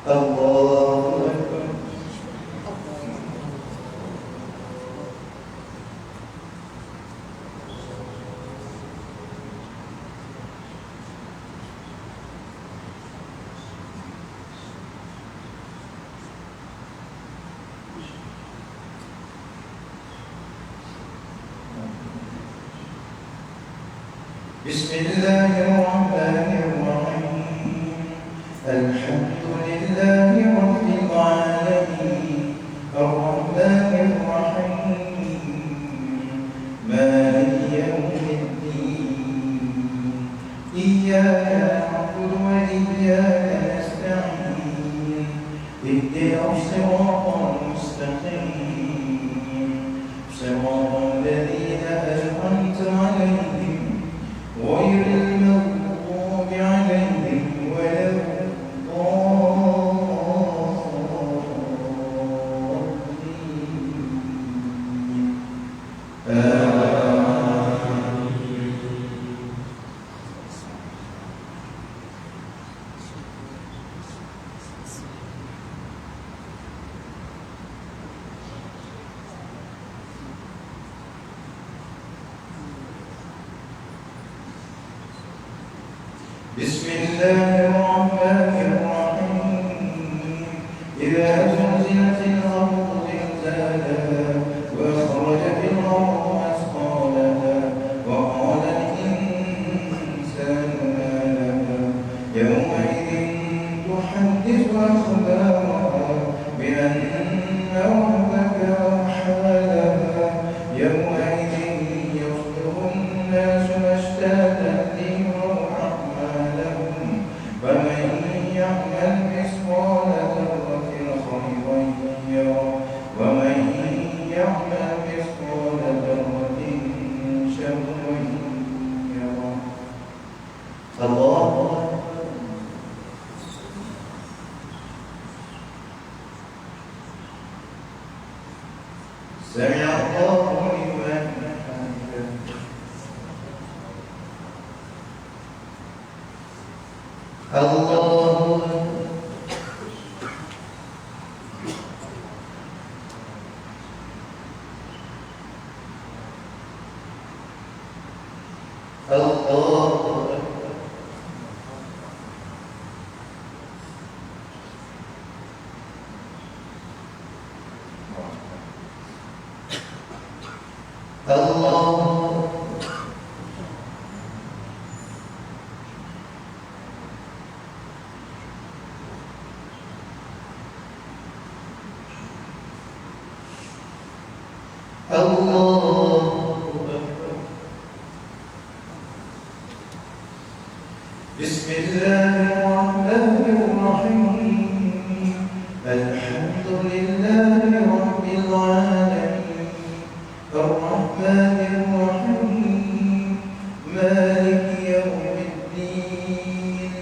الله أكبر. بسم الله الرحمن الرحيم. الحمد لله رب العالمين الرحمن الرحيم مالك يوم الدين إياك نعبد وإياك نستعين اهدنا الصراط المستقيم صراط الذين أنعمت عليهم غير المغضوب عليهم ولا بسم الله الرحمن الرحيم. إذا زلزلت الأرض زلزالها وأخرجت الأرض أثقالها وقال الإنسان ما لها يومئذ تحدث أخبارها بأن ربك أوحى لها يومئذ يصدر الناس أشتاتا فمن يعمل مثقال ذرة خيرا يره ومن يعمل مثقال ذرة شرا يره. الله سمع الله لمن حمده. الله بسم الله الرحمن الرحيم. الحمد لله رب العالمين الرحمن الرحيم مالك يوم الدين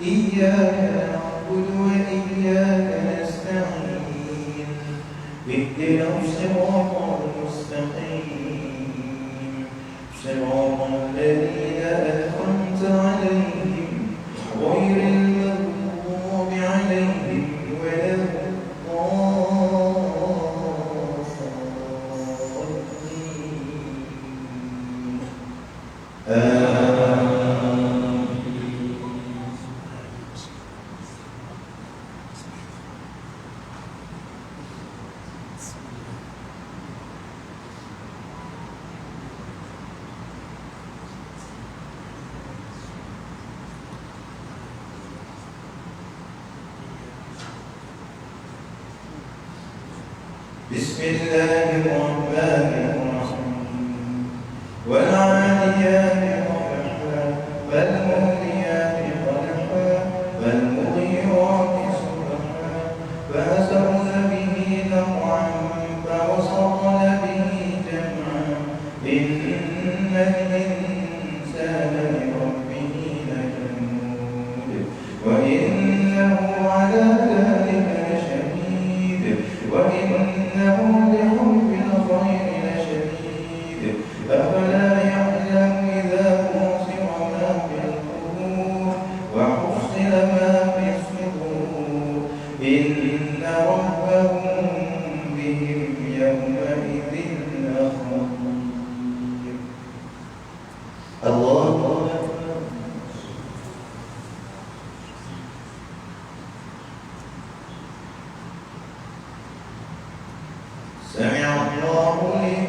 إياك نعبد وإياك نستعين اهدنا الصراط المستقيم صراط الذين أنعمت عليهم غير المغضوب عليهم ولا بسم الله الرحمن الرحيم. والعاديات ضبحا فالموريات قدحا فالمغيرات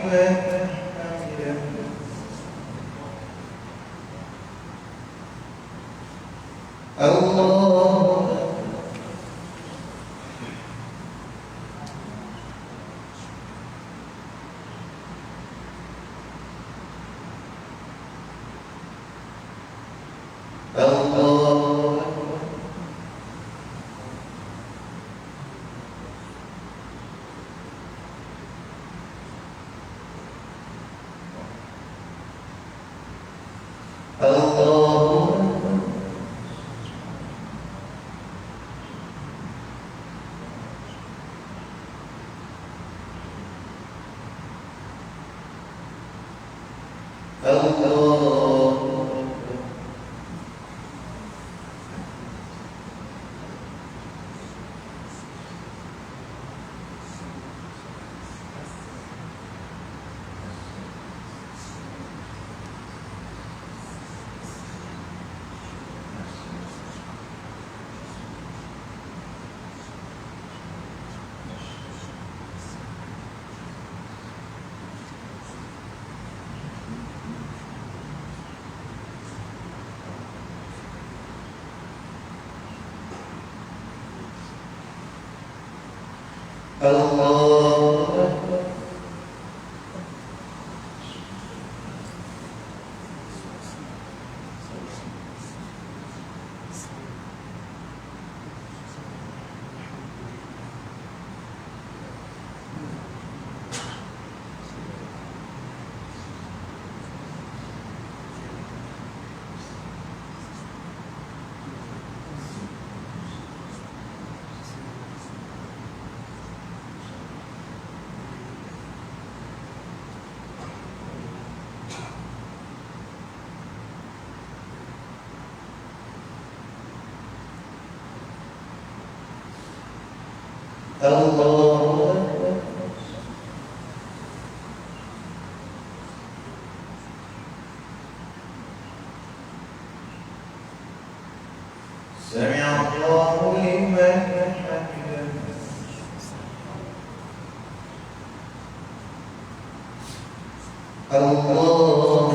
لمن حمده الله الله سمع الله لمن حمده الله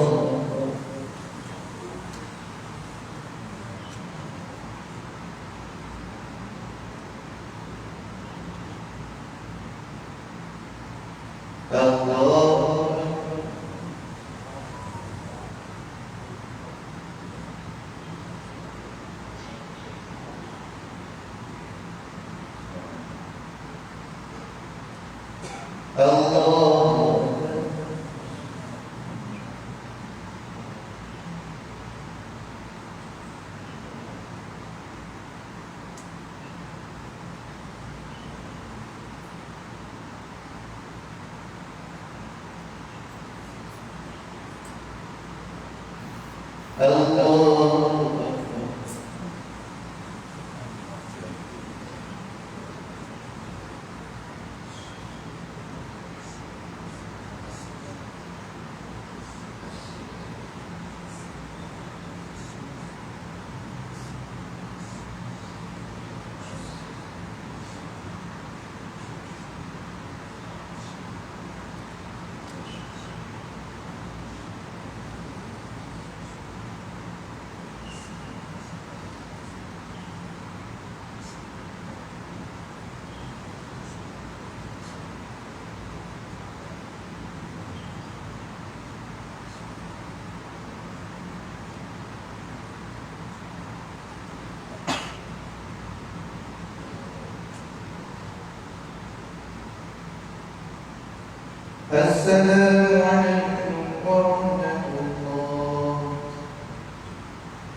السلام عليكم ورحمة الله.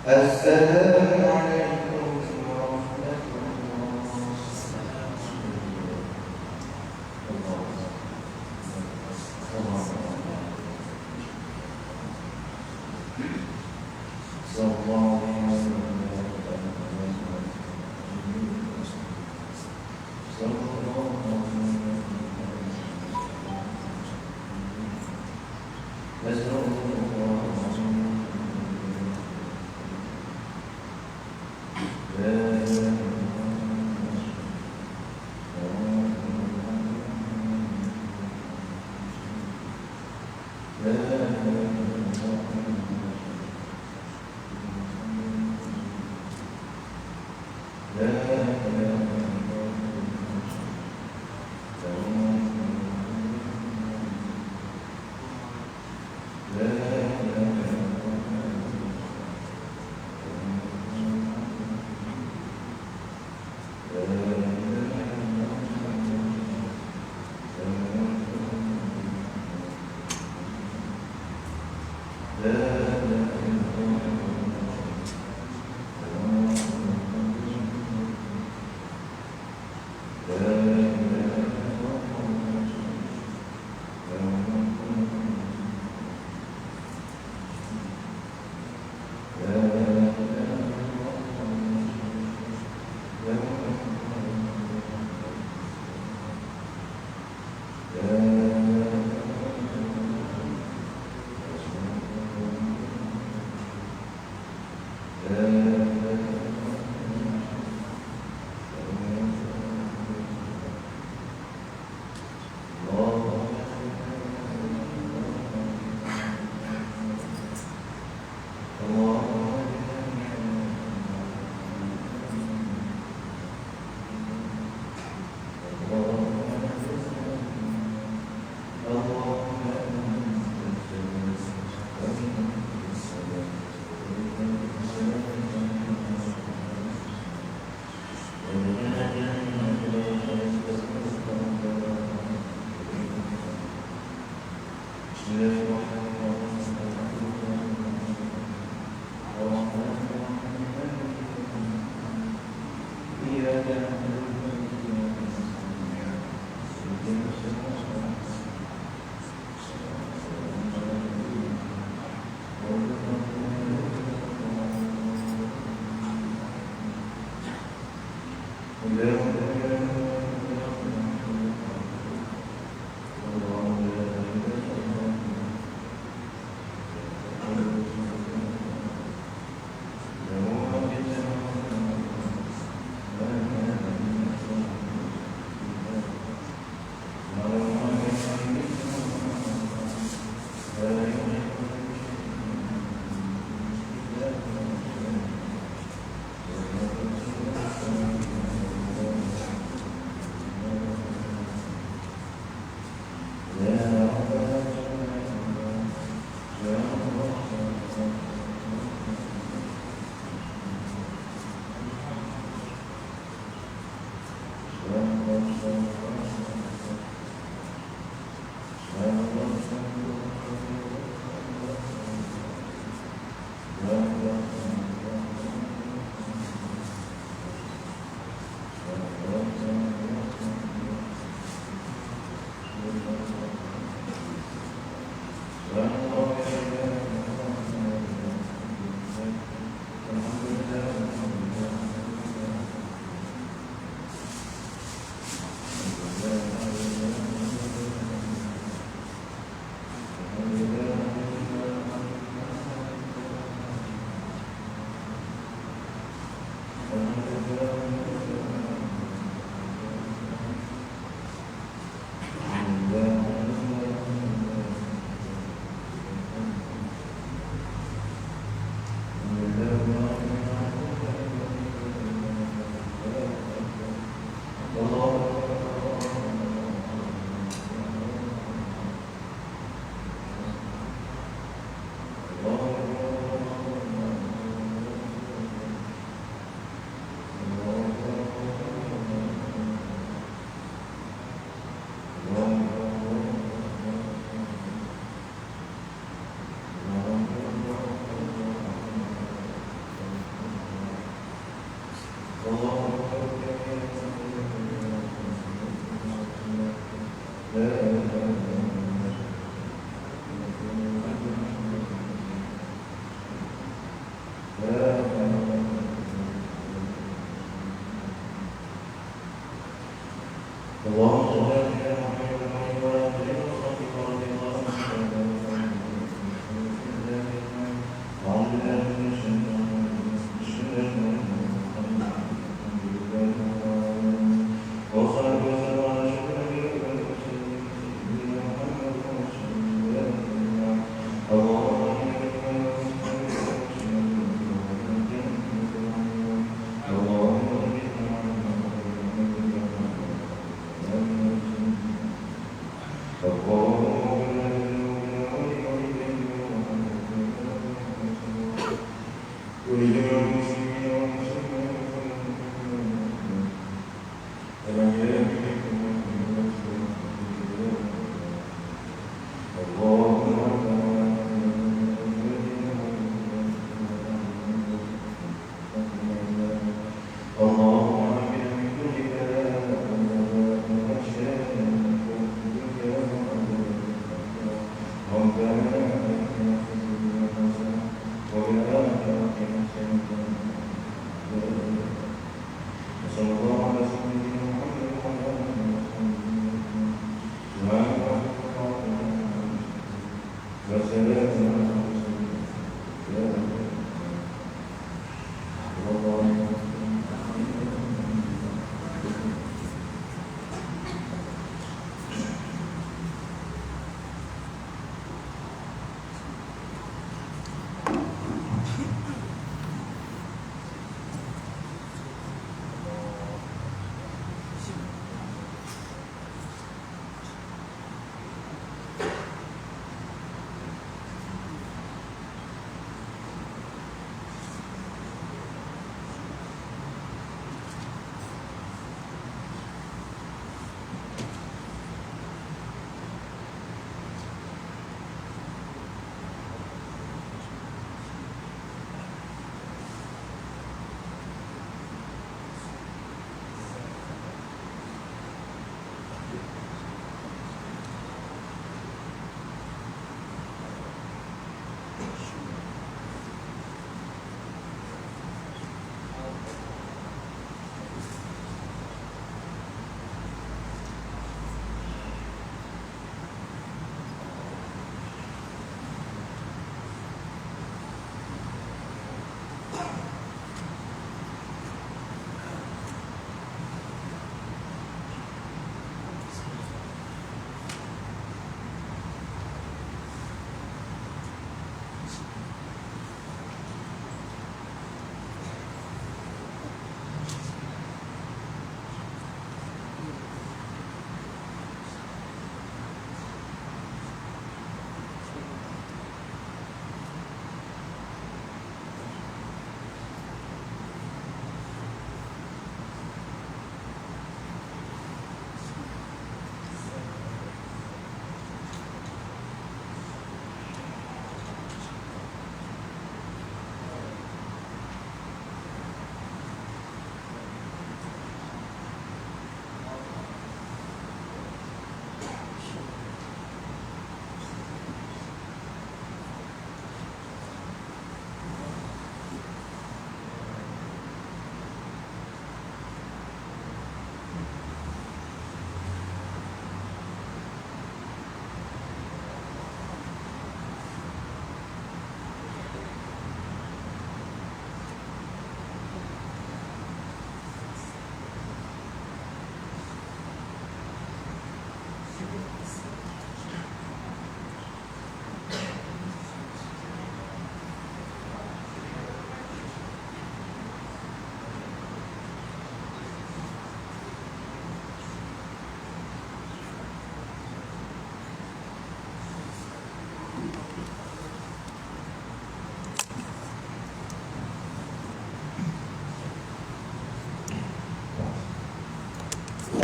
السلام عليكم ورحمة الله. صلى الله عليه وسلم. صلى الله عليه وسلم.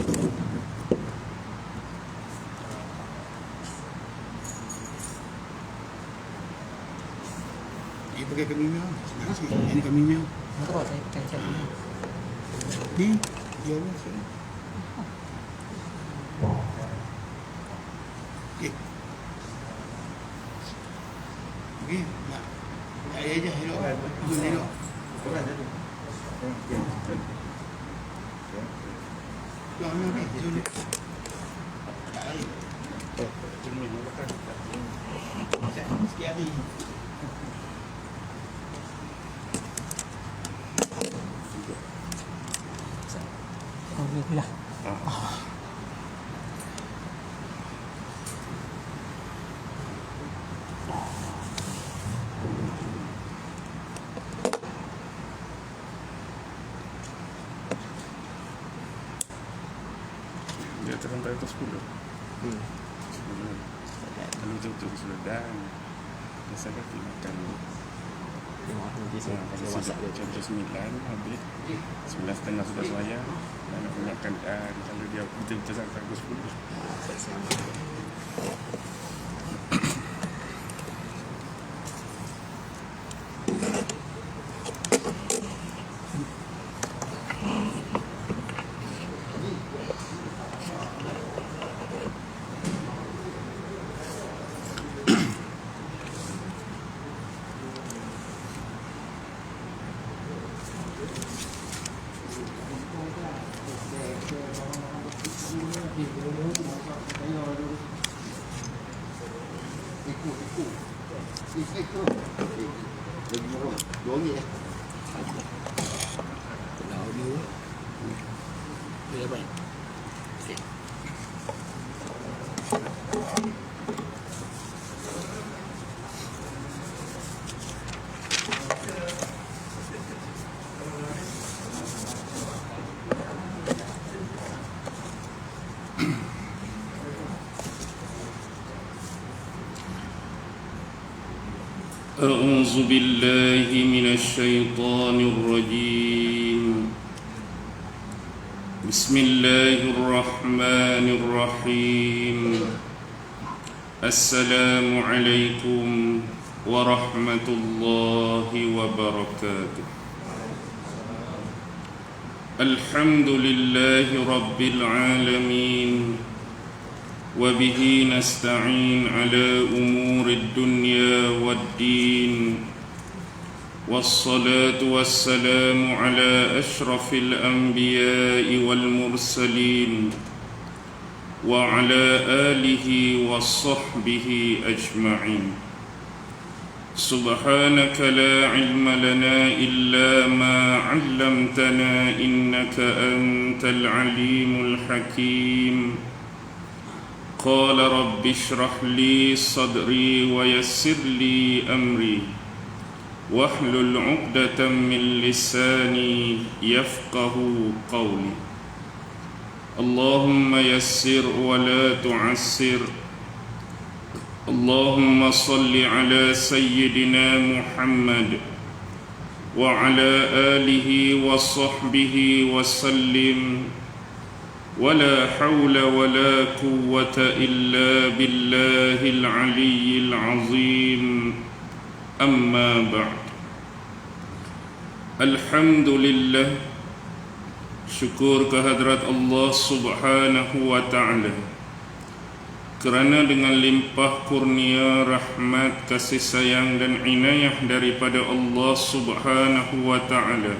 Dia pakai kami mel. Senang sikit. Ini kami mel. Nampak saya pakai cat ni. Ni, dia apa sekarang? Okey. Okey, nak. Ayah je, elok. Boleh elok. Tuan mel ni, sulit. Tak hari. Cermin, makan. Sikit hari. Oh, boleh lah. Dia terang pada 10. 10. Kalau tutup sudah dan biasa kaki makan. Tengok nanti saya kasih Kalau WhatsApp dia. jam 9 habis 9.30 sudah semayang dan nak makan dan kalau dia betul-betul sampai pukul 10. Audio. Dia baik. Okey. أعوذ بالله من الشيطان الرجيم بسم الله الرحمن الرحيم السلام عليكم ورحمة الله وبركاته الحمد لله رب العالمين وبه نستعين على أمور الدنيا والدين والصلاة والسلام على أشرف الأنبياء والمرسلين وعلى آله وصحبه أجمعين سبحانك لا علم لنا إلا ما علمتنا إنك أنت العليم الحكيم قال رب اشرح لي صدري ويسر لي أمري واحلل عقدة من لساني يفقه قولي اللهم يسر ولا تعسر اللهم صل على سيدنا محمد وعلى آله وصحبه وسلم ولا حول ولا قوة إلا بالله العلي العظيم أما بعد الحمد لله syukur kehadrat Allah subhanahu wa ta'ala kerana dengan limpah kurnia rahmat kasih sayang dan inayah daripada Allah subhanahu wa ta'ala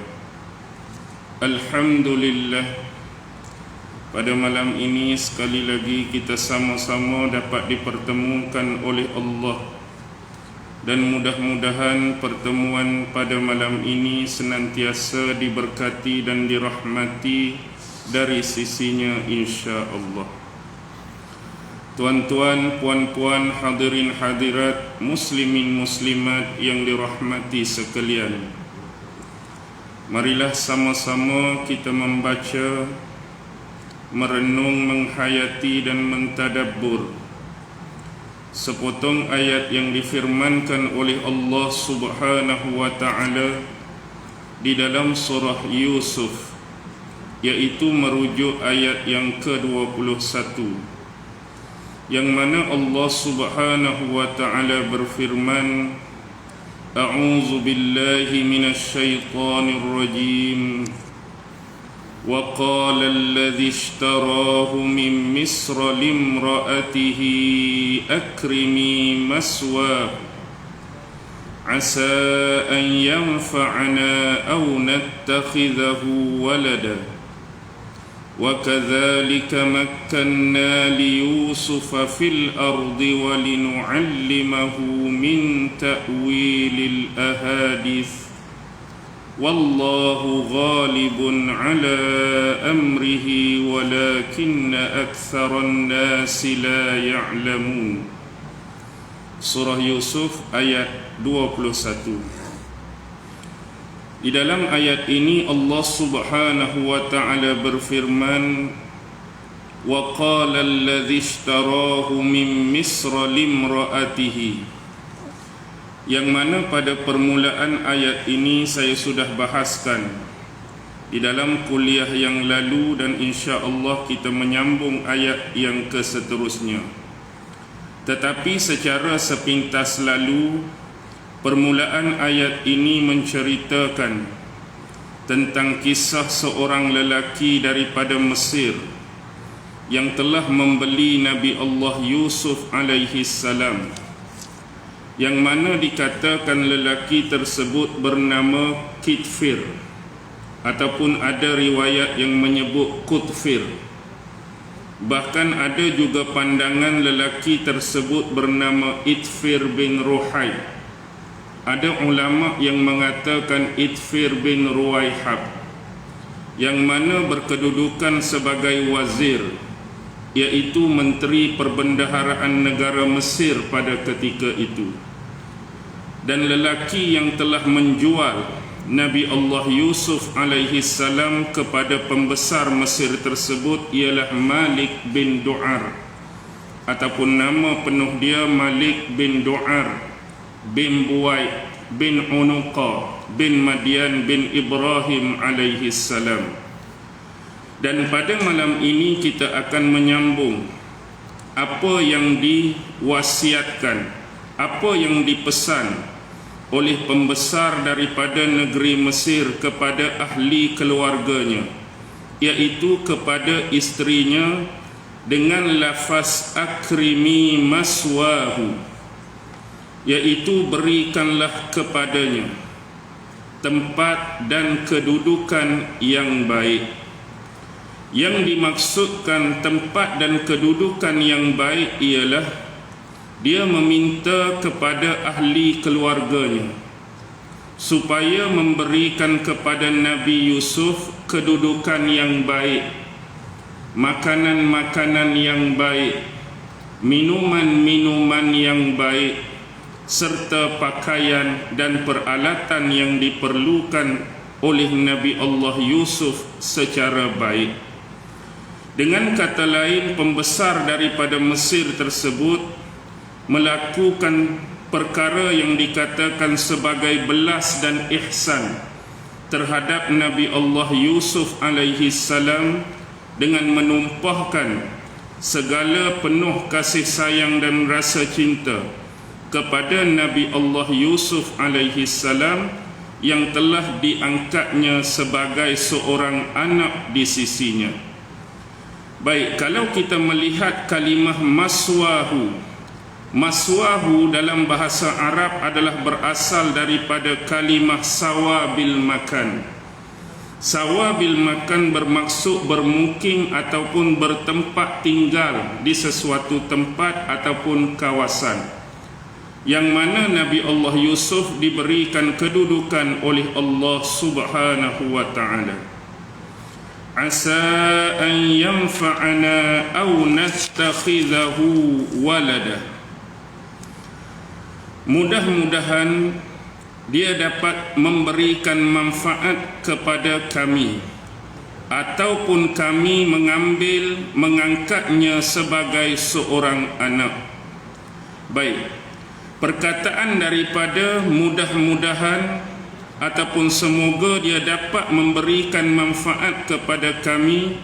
alhamdulillah pada malam ini sekali lagi kita sama-sama dapat dipertemukan oleh Allah dan mudah-mudahan pertemuan pada malam ini senantiasa diberkati dan dirahmati dari sisinya insya-Allah. Tuan-tuan, puan-puan, hadirin hadirat, muslimin muslimat yang dirahmati sekalian. Marilah sama-sama kita membaca, merenung, menghayati dan mentadabbur sepotong ayat yang difirmankan oleh Allah Subhanahu wa taala di dalam surah Yusuf yaitu merujuk ayat yang ke-21, yang mana Allah Subhanahu wa ta'ala berfirman, A'udzu billahi minasy syaithanir rajim. Wa qala alladhi ishtarahu min Misr limra'atihi akrimi maswahu asa an yanfa'ana aw nattakhidhahu walada. وَكَذَلِكَ مَكَّنَّا لِيُوسُفَ فِي الْأَرْضِ وَلِنُعَلِّمَهُ مِنْ تَأْوِيلِ الْأَحَادِيثِ وَاللَّهُ غَالِبٌ عَلَى أَمْرِهِ وَلَكِنَّ أَكْثَرَ النَّاسِ لَا يَعْلَمُونَ. Surah Yusuf ayat 21. Di dalam ayat ini Allah Subhanahu wa ta'ala berfirman, wa qala alladhi ishtarahu min Misr limra'atihi, yang mana pada permulaan ayat ini saya sudah bahaskan di dalam kuliah yang lalu, dan insya-Allah kita menyambung ayat yang keseterusnya. Tetapi secara sepintas lalu, permulaan ayat ini menceritakan tentang kisah seorang lelaki daripada Mesir yang telah membeli Nabi Allah Yusuf alaihi salam, yang mana dikatakan lelaki tersebut bernama Kitfir, ataupun ada riwayat yang menyebut Kutfir. Bahkan ada juga pandangan lelaki tersebut bernama Itfir bin Ruhai. Ada ulama yang mengatakan Itfir bin Ruwaihab, yang mana berkedudukan sebagai wazir, iaitu menteri perbendaharaan negara Mesir pada ketika itu. Dan lelaki yang telah menjual Nabi Allah Yusuf alaihi salam kepada pembesar Mesir tersebut ialah Malik bin Du'ar, ataupun nama penuh dia Malik bin Du'ar bin Buwai bin Unuqa bin Madian bin Ibrahim alaihi salam. Dan pada malam ini kita akan menyambung apa yang diwasiatkan, apa yang dipesan oleh pembesar daripada negeri Mesir kepada ahli keluarganya, iaitu kepada isterinya, dengan lafaz akrimi maswahu, iaitu berikanlah kepadanya tempat dan kedudukan yang baik. Yang dimaksudkan tempat dan kedudukan yang baik ialah dia meminta kepada ahli keluarganya supaya memberikan kepada Nabi Yusuf kedudukan yang baik, makanan-makanan yang baik, minuman-minuman yang baik, serta pakaian dan peralatan yang diperlukan oleh Nabi Allah Yusuf secara baik. Dengan kata lain, pembesar daripada Mesir tersebut melakukan perkara yang dikatakan sebagai belas dan ihsan terhadap Nabi Allah Yusuf alaihi salam dengan menumpahkan segala penuh kasih sayang dan rasa cinta kepada Nabi Allah Yusuf alaihi salam yang telah diangkatnya sebagai seorang anak di sisinya. Baik, kalau kita melihat kalimah maswahu, maswahu dalam bahasa Arab adalah berasal daripada kalimah sawabil makan. Sawabil makan bermaksud bermukim ataupun bertempat tinggal di sesuatu tempat ataupun kawasan, yang mana Nabi Allah Yusuf diberikan kedudukan oleh Allah Subhanahu wa ta'ala. Asa an yanfa'ana aw nattakhidhahu walada. Mudah-mudahan dia dapat memberikan manfaat kepada kami, ataupun kami mengangkatnya sebagai seorang anak. Baik, perkataan daripada mudah-mudahan ataupun semoga dia dapat memberikan manfaat kepada kami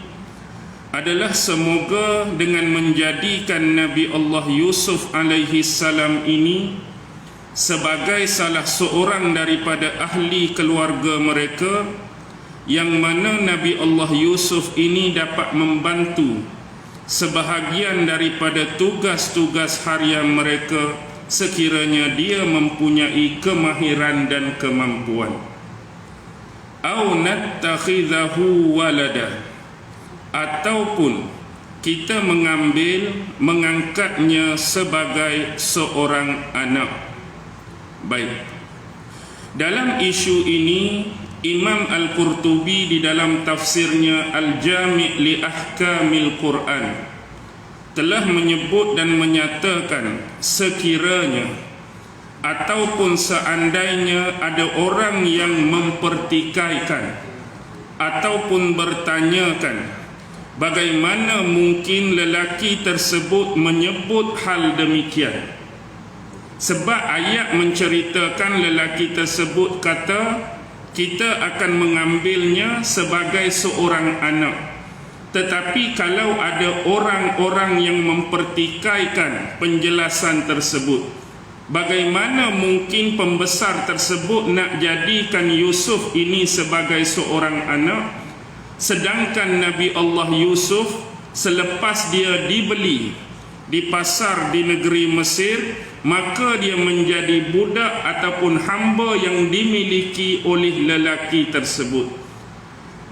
adalah semoga dengan menjadikan Nabi Allah Yusuf alaihi salam ini sebagai salah seorang daripada ahli keluarga mereka, yang mana Nabi Allah Yusuf ini dapat membantu sebahagian daripada tugas-tugas harian mereka sekiranya dia mempunyai kemahiran dan kemampuan. Au nattakhidahu walada, ataupun kita mengangkatnya sebagai seorang anak. Baik, dalam isu ini Imam Al-Qurtubi di dalam tafsirnya Al-Jami' li Ahkamil Quran telah menyebut dan menyatakan sekiranya ataupun seandainya ada orang yang mempertikaikan ataupun bertanyakan bagaimana mungkin lelaki tersebut menyebut hal demikian, sebab ayat menceritakan lelaki tersebut kata kita akan mengambilnya sebagai seorang anak. Tetapi kalau ada orang-orang yang mempertikaikan penjelasan tersebut, bagaimana mungkin pembesar tersebut nak jadikan Yusuf ini sebagai seorang anak, sedangkan Nabi Allah Yusuf selepas dia dibeli di pasar di negeri Mesir, maka dia menjadi budak ataupun hamba yang dimiliki oleh lelaki tersebut.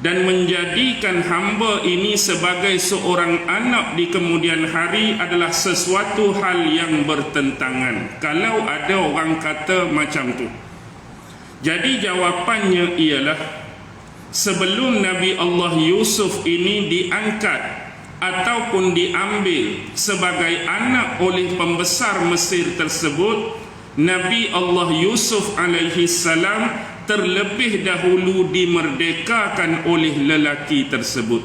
Dan menjadikan hamba ini sebagai seorang anak di kemudian hari adalah sesuatu hal yang bertentangan kalau ada orang kata macam tu. Jadi jawapannya ialah, sebelum Nabi Allah Yusuf ini diangkat ataupun diambil sebagai anak oleh pembesar Mesir tersebut, Nabi Allah Yusuf alaihi salam terlebih dahulu dimerdekakan oleh lelaki tersebut.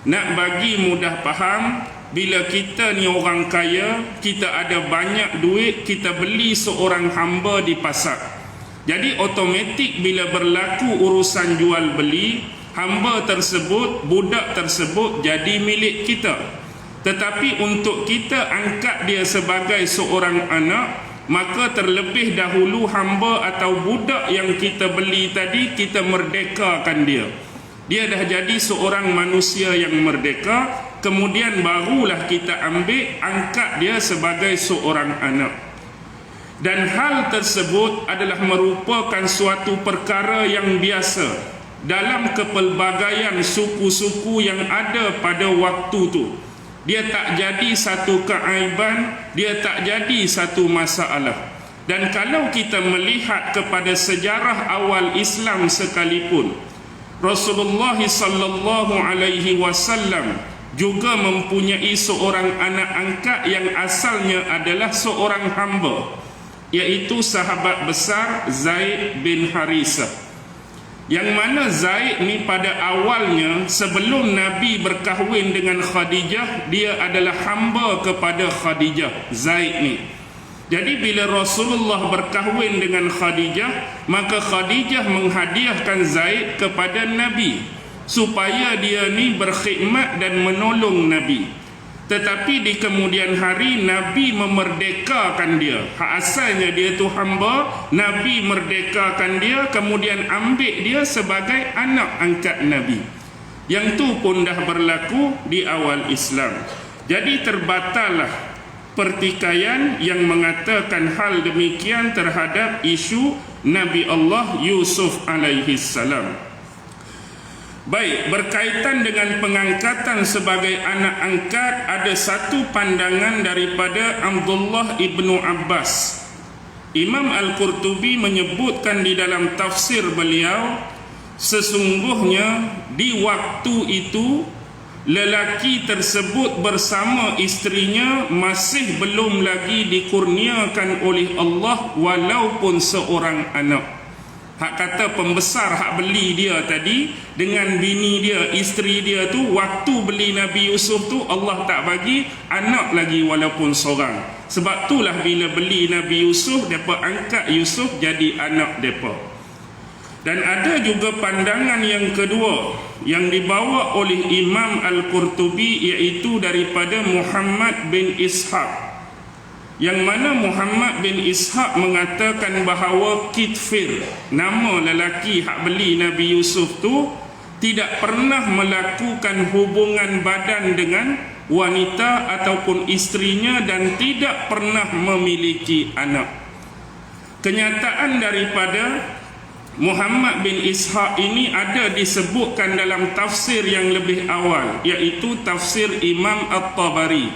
Nak bagi mudah faham, bila kita ni orang kaya, kita ada banyak duit, kita beli seorang hamba di pasar. Jadi automatik bila berlaku urusan jual beli, hamba tersebut, budak tersebut jadi milik kita. Tetapi untuk kita angkat dia sebagai seorang anak, maka terlebih dahulu hamba atau budak yang kita beli tadi, kita merdekakan dia. Dia dah jadi seorang manusia yang merdeka, kemudian barulah kita ambil, angkat dia sebagai seorang anak. Dan hal tersebut adalah merupakan suatu perkara yang biasa dalam kepelbagaian suku-suku yang ada pada waktu tu. Dia tak jadi satu keaiban, dia tak jadi satu masalah. Dan kalau kita melihat kepada sejarah awal Islam sekalipun, Rasulullah sallallahu alaihi wasallam juga mempunyai seorang anak angkat yang asalnya adalah seorang hamba, iaitu sahabat besar Zaid bin Harisah. Yang mana Zaid ni pada awalnya sebelum Nabi berkahwin dengan Khadijah, dia adalah hamba kepada Khadijah, Zaid ni. Jadi bila Rasulullah berkahwin dengan Khadijah, maka Khadijah menghadiahkan Zaid kepada Nabi supaya dia ni berkhidmat dan menolong Nabi. Tetapi di kemudian hari Nabi memerdekakan dia. Hak asalnya dia tu hamba, Nabi merdekakan dia, kemudian ambil dia sebagai anak angkat Nabi. Yang tu pun dah berlaku di awal Islam. Jadi terbatallah pertikaian yang mengatakan hal demikian terhadap isu Nabi Allah Yusuf alaihi salam. Baik, berkaitan dengan pengangkatan sebagai anak angkat, ada satu pandangan daripada Abdullah ibnu Abbas. Imam Al-Qurtubi menyebutkan di dalam tafsir beliau, sesungguhnya di waktu itu lelaki tersebut bersama isterinya masih belum lagi dikurniakan oleh Allah walaupun seorang anak. Hak kata pembesar hak beli dia tadi dengan bini dia, isteri dia tu, waktu beli Nabi Yusuf tu Allah tak bagi anak lagi walaupun seorang. Sebab itulah bila beli Nabi Yusuf, mereka angkat Yusuf jadi anak mereka. Dan ada juga pandangan yang kedua yang dibawa oleh Imam Al-Qurtubi, iaitu daripada Muhammad bin Ishaq, yang mana Muhammad bin Ishaq mengatakan bahawa Kitfir, nama lelaki hak beli Nabi Yusuf tu, tidak pernah melakukan hubungan badan dengan wanita ataupun isterinya dan tidak pernah memiliki anak. Kenyataan daripada Muhammad bin Ishaq ini ada disebutkan dalam tafsir yang lebih awal, iaitu tafsir Imam At-Tabari,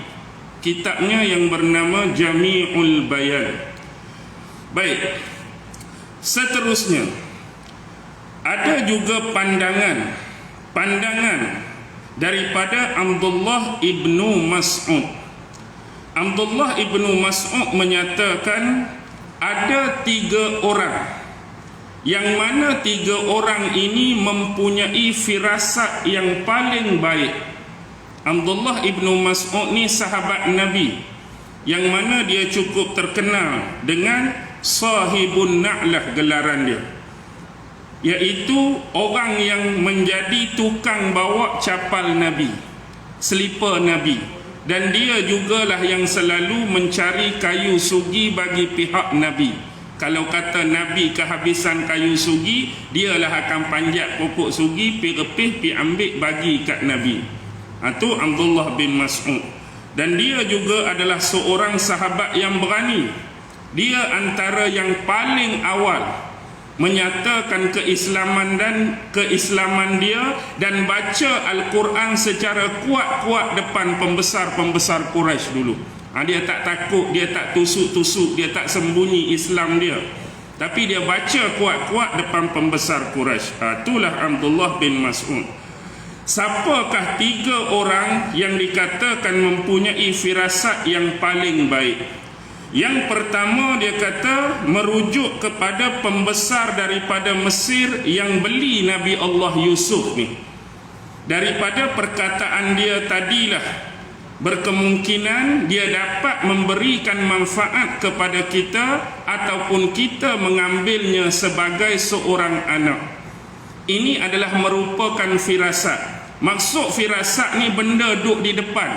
kitabnya yang bernama Jami'ul Bayan. Baik, seterusnya ada juga pandangan daripada Abdullah ibnu Mas'ud. Abdullah ibnu Mas'ud menyatakan ada 3 orang, yang mana 3 orang ini mempunyai firasat yang paling baik. Abdullah ibnu Mas'ud ni sahabat Nabi, yang mana dia cukup terkenal dengan sahibun na'lah, gelaran dia, iaitu orang yang menjadi tukang bawa capal Nabi, selipar Nabi. Dan dia jugalah yang selalu mencari kayu sugi bagi pihak Nabi. Kalau kata Nabi kehabisan kayu sugi, dialah akan panjat pokok sugi, pi repih, pi ambil bagi kat Nabi. Itu Abdullah bin Mas'ud. Dan dia juga adalah seorang sahabat yang berani. Dia antara yang paling awal menyatakan keislaman dia dan baca Al-Quran secara kuat-kuat depan pembesar-pembesar Quraisy dulu. Dia tak takut, dia tak tusuk-tusuk, dia tak sembunyi Islam dia, tapi dia baca kuat-kuat depan pembesar Quraisy. Itulah Abdullah bin Mas'ud. Siapakah 3 orang yang dikatakan mempunyai firasat yang paling baik? Yang pertama, dia kata merujuk kepada pembesar daripada Mesir yang beli Nabi Allah Yusuf ni. Daripada perkataan dia tadilah berkemungkinan dia dapat memberikan manfaat kepada kita ataupun kita mengambilnya sebagai seorang anak. Ini adalah merupakan firasat. Maksud firasat ni benda duduk di depan,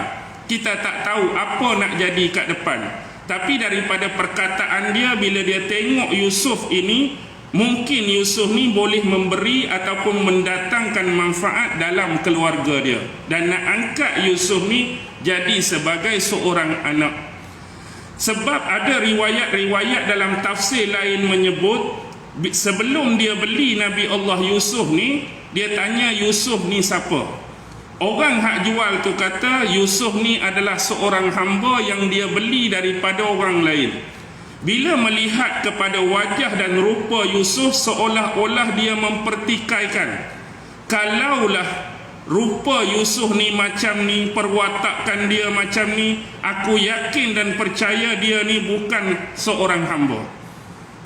kita tak tahu apa nak jadi kat depan. Tapi daripada perkataan dia, bila dia tengok Yusuf ini, mungkin Yusuf ni boleh memberi ataupun mendatangkan manfaat dalam keluarga dia, dan nak angkat Yusuf ni jadi sebagai seorang anak. Sebab ada riwayat-riwayat dalam tafsir lain menyebut, sebelum dia beli Nabi Allah Yusuf ni, dia tanya Yusuf ni siapa. Orang hak jual tu kata Yusuf ni adalah seorang hamba yang dia beli daripada orang lain. Bila melihat kepada wajah dan rupa Yusuf, seolah-olah dia mempertikaikan, kalaulah rupa Yusuf ni macam ni, perwatakan dia macam ni, aku yakin dan percaya dia ni bukan seorang hamba.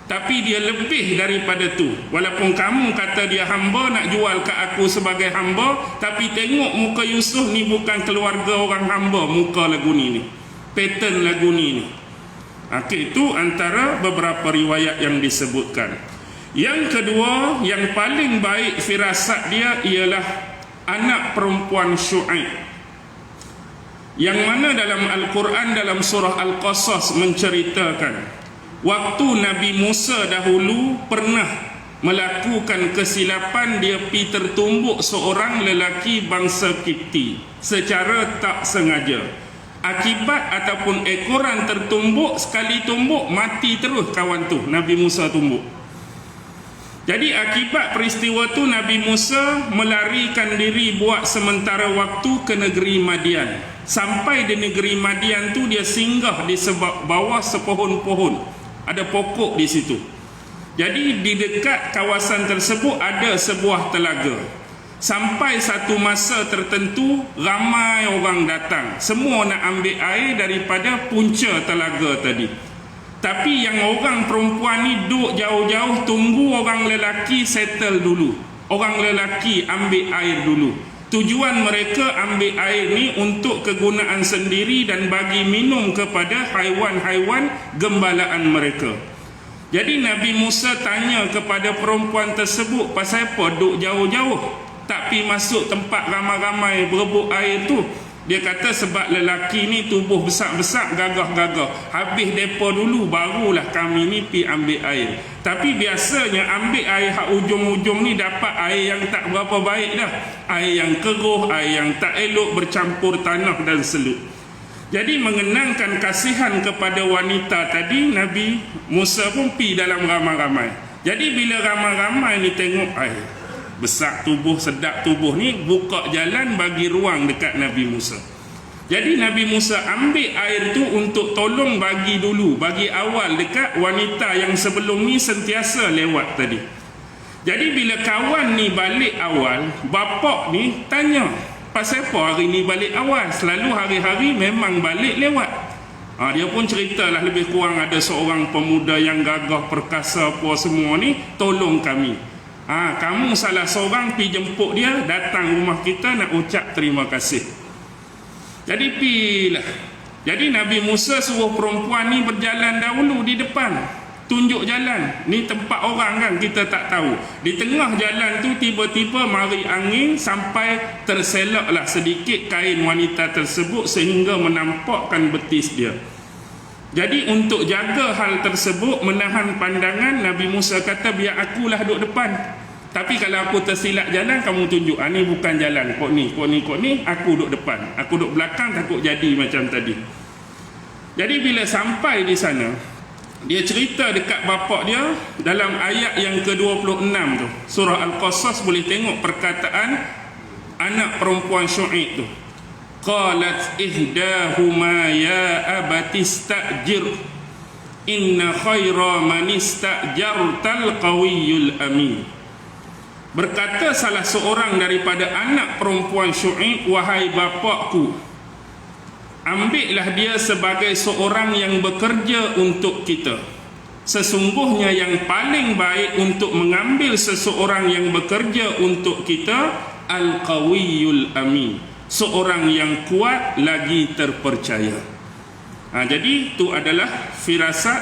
Tapi dia lebih daripada tu. Walaupun kamu kata dia hamba, nak jual ke aku sebagai hamba, tapi tengok muka Yusuf ni bukan keluarga orang hamba. Muka lagu ni, pattern lagu ni. Itu antara beberapa riwayat yang disebutkan. Yang kedua, yang paling baik firasat dia ialah anak perempuan Syuaib, yang mana dalam Al-Quran dalam surah Al-Qasas menceritakan waktu Nabi Musa dahulu pernah melakukan kesilapan, dia pergi tertumbuk seorang lelaki bangsa Kipti secara tak sengaja. Akibat ataupun ekoran tertumbuk, sekali tumbuk mati terus kawan tu, Nabi Musa tumbuk. Jadi akibat peristiwa tu, Nabi Musa melarikan diri buat sementara waktu ke negeri Madian. Sampai di negeri Madian tu, dia singgah di bawah sepohon-pohon, ada pokok di situ. Jadi di dekat kawasan tersebut ada sebuah telaga. Sampai satu masa tertentu, ramai orang datang, semua nak ambil air daripada punca telaga tadi. Tapi yang orang perempuan ni duduk jauh-jauh, tunggu orang lelaki settle dulu, orang lelaki ambil air dulu. Tujuan mereka ambil air ni untuk kegunaan sendiri dan bagi minum kepada haiwan-haiwan gembalaan mereka. Jadi Nabi Musa tanya kepada perempuan tersebut, pasal apa duduk jauh-jauh tak pi masuk tempat ramai-ramai berebut air tu? Dia kata sebab lelaki ni tubuh besar-besar, gagah-gagah. Habis depa dulu barulah kami ni pi ambil air. Tapi biasanya ambil air hak ujung-ujung ni dapat air yang tak berapa baik dah. Air yang keruh, air yang tak elok, bercampur tanah dan selut. Jadi mengenangkan kasihan kepada wanita tadi, Nabi Musa pun pi dalam ramai-ramai. Jadi bila ramai-ramai ni tengok air besar tubuh, sedap tubuh ni, buka jalan bagi ruang dekat Nabi Musa. Jadi Nabi Musa ambil air tu untuk tolong bagi dulu, bagi awal dekat wanita yang sebelum ni sentiasa lewat tadi. Jadi bila kawan ni balik awal, bapak ni tanya, pasal apa hari ni balik awal? Selalu hari-hari memang balik lewat. Dia pun ceritalah lebih kurang ada seorang pemuda yang gagah perkasa apa semua ni, tolong kami. Kamu salah seorang pi jemput dia, datang rumah kita nak ucap terima kasih. Jadi pilah. Jadi Nabi Musa suruh perempuan ni berjalan dahulu di depan, tunjuk jalan. Ni tempat orang kan, kita tak tahu. Di tengah jalan tu tiba-tiba mari angin sampai terselaklah sedikit kain wanita tersebut sehingga menampakkan betis dia. Jadi untuk jaga hal tersebut, menahan pandangan, Nabi Musa kata biar akulah duduk depan. Tapi kalau aku tersilap jalan, kamu tunjuk, ni bukan jalan, kok ni, aku duduk depan. Aku duduk belakang, takut jadi macam tadi. Jadi bila sampai di sana, dia cerita dekat bapak dia dalam ayat yang ke-26 tu. Surah Al-Qasas boleh tengok perkataan anak perempuan Syuaib tu. Qalat ihdahuma ya abati istajir inna khaira man istajartal qawiyyul amin. Berkata salah seorang daripada anak perempuan Syuaib, wahai bapakku, ambillah dia sebagai seorang yang bekerja untuk kita. Sesungguhnya yang paling baik untuk mengambil seseorang yang bekerja untuk kita, al-qawiyyul amin, seorang yang kuat lagi terpercaya. Jadi itu adalah firasat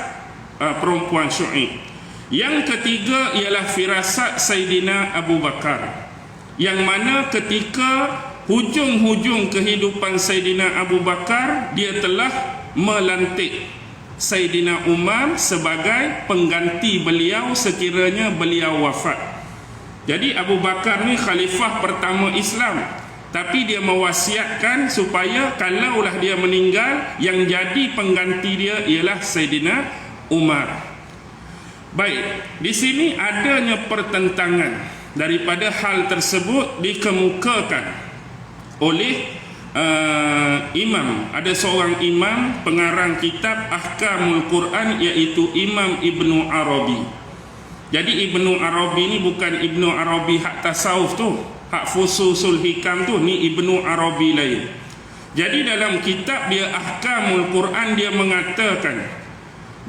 perempuan Syuaib. Yang ketiga ialah firasat Saidina Abu Bakar, yang mana ketika hujung-hujung kehidupan Saidina Abu Bakar, dia telah melantik Saidina Umar sebagai pengganti beliau sekiranya beliau wafat. Jadi Abu Bakar ni khalifah pertama Islam, tapi dia mewasiatkan supaya kalaulah dia meninggal, yang jadi pengganti dia ialah Saidina Umar. Baik, di sini adanya pertentangan daripada hal tersebut dikemukakan oleh imam. Ada seorang imam pengarang kitab Ahkamul Quran, iaitu Imam Ibnu Arabi. Jadi Ibnu Arabi ni bukan Ibnu Arabi hak tasawuf tu, hak fususul hikam tu, ni Ibnu Arabi lain. Jadi dalam kitab dia Ahkamul Quran, dia mengatakan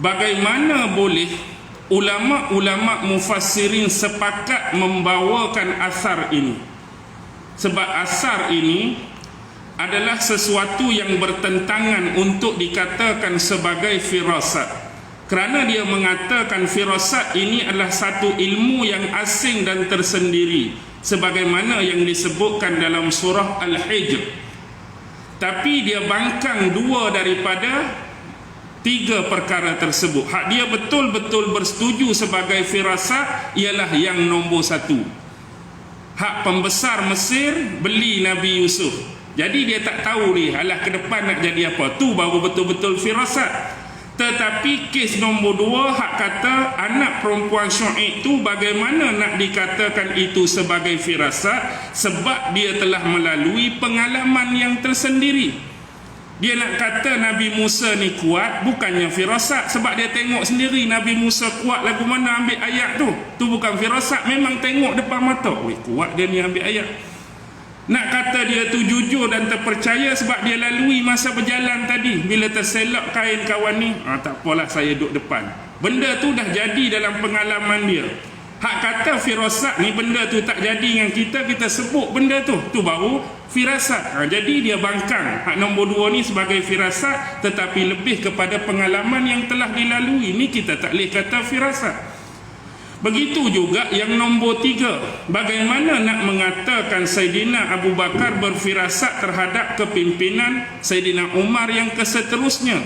bagaimana boleh ulama-ulama mufassirin sepakat membawakan asar ini. Sebab asar ini adalah sesuatu yang bertentangan untuk dikatakan sebagai firasat. Kerana dia mengatakan firasat ini adalah satu ilmu yang asing dan tersendiri, sebagaimana yang disebutkan dalam surah Al-Hijr. Tapi dia bangkang dua daripada tiga perkara tersebut. Hak dia betul-betul bersetuju sebagai firasat ialah yang nombor satu. Hak pembesar Mesir beli Nabi Yusuf. Jadi dia tak tahu ni alah ke depan nak jadi apa. Tu baru betul-betul firasat. Tetapi kes nombor dua, hak kata anak perempuan Syuaib tu bagaimana nak dikatakan itu sebagai firasat, sebab dia telah melalui pengalaman yang tersendiri. Dia nak kata Nabi Musa ni kuat, bukannya firasat, sebab dia tengok sendiri Nabi Musa kuat, lagu mana ambil ayat tu. Tu bukan firasat, memang tengok depan mata. Weh, kuat dia ni ambil ayat. Nak kata dia tu jujur dan terpercaya sebab dia lalui masa berjalan tadi. Bila terselak kain kawan ni, tak apalah saya duduk depan. Benda tu dah jadi dalam pengalaman dia. Hak kata firasat ni benda tu tak jadi dengan kita, kita sebut benda tu. Tu baru firasat. Jadi dia bangkang hak nombor 2 ni sebagai firasat, tetapi lebih kepada pengalaman yang telah dilalui. Ni kita tak boleh kata firasat. Begitu juga yang nombor 3, bagaimana nak mengatakan Saidina Abu Bakar berfirasat terhadap kepimpinan Saidina Umar yang keseterusnya,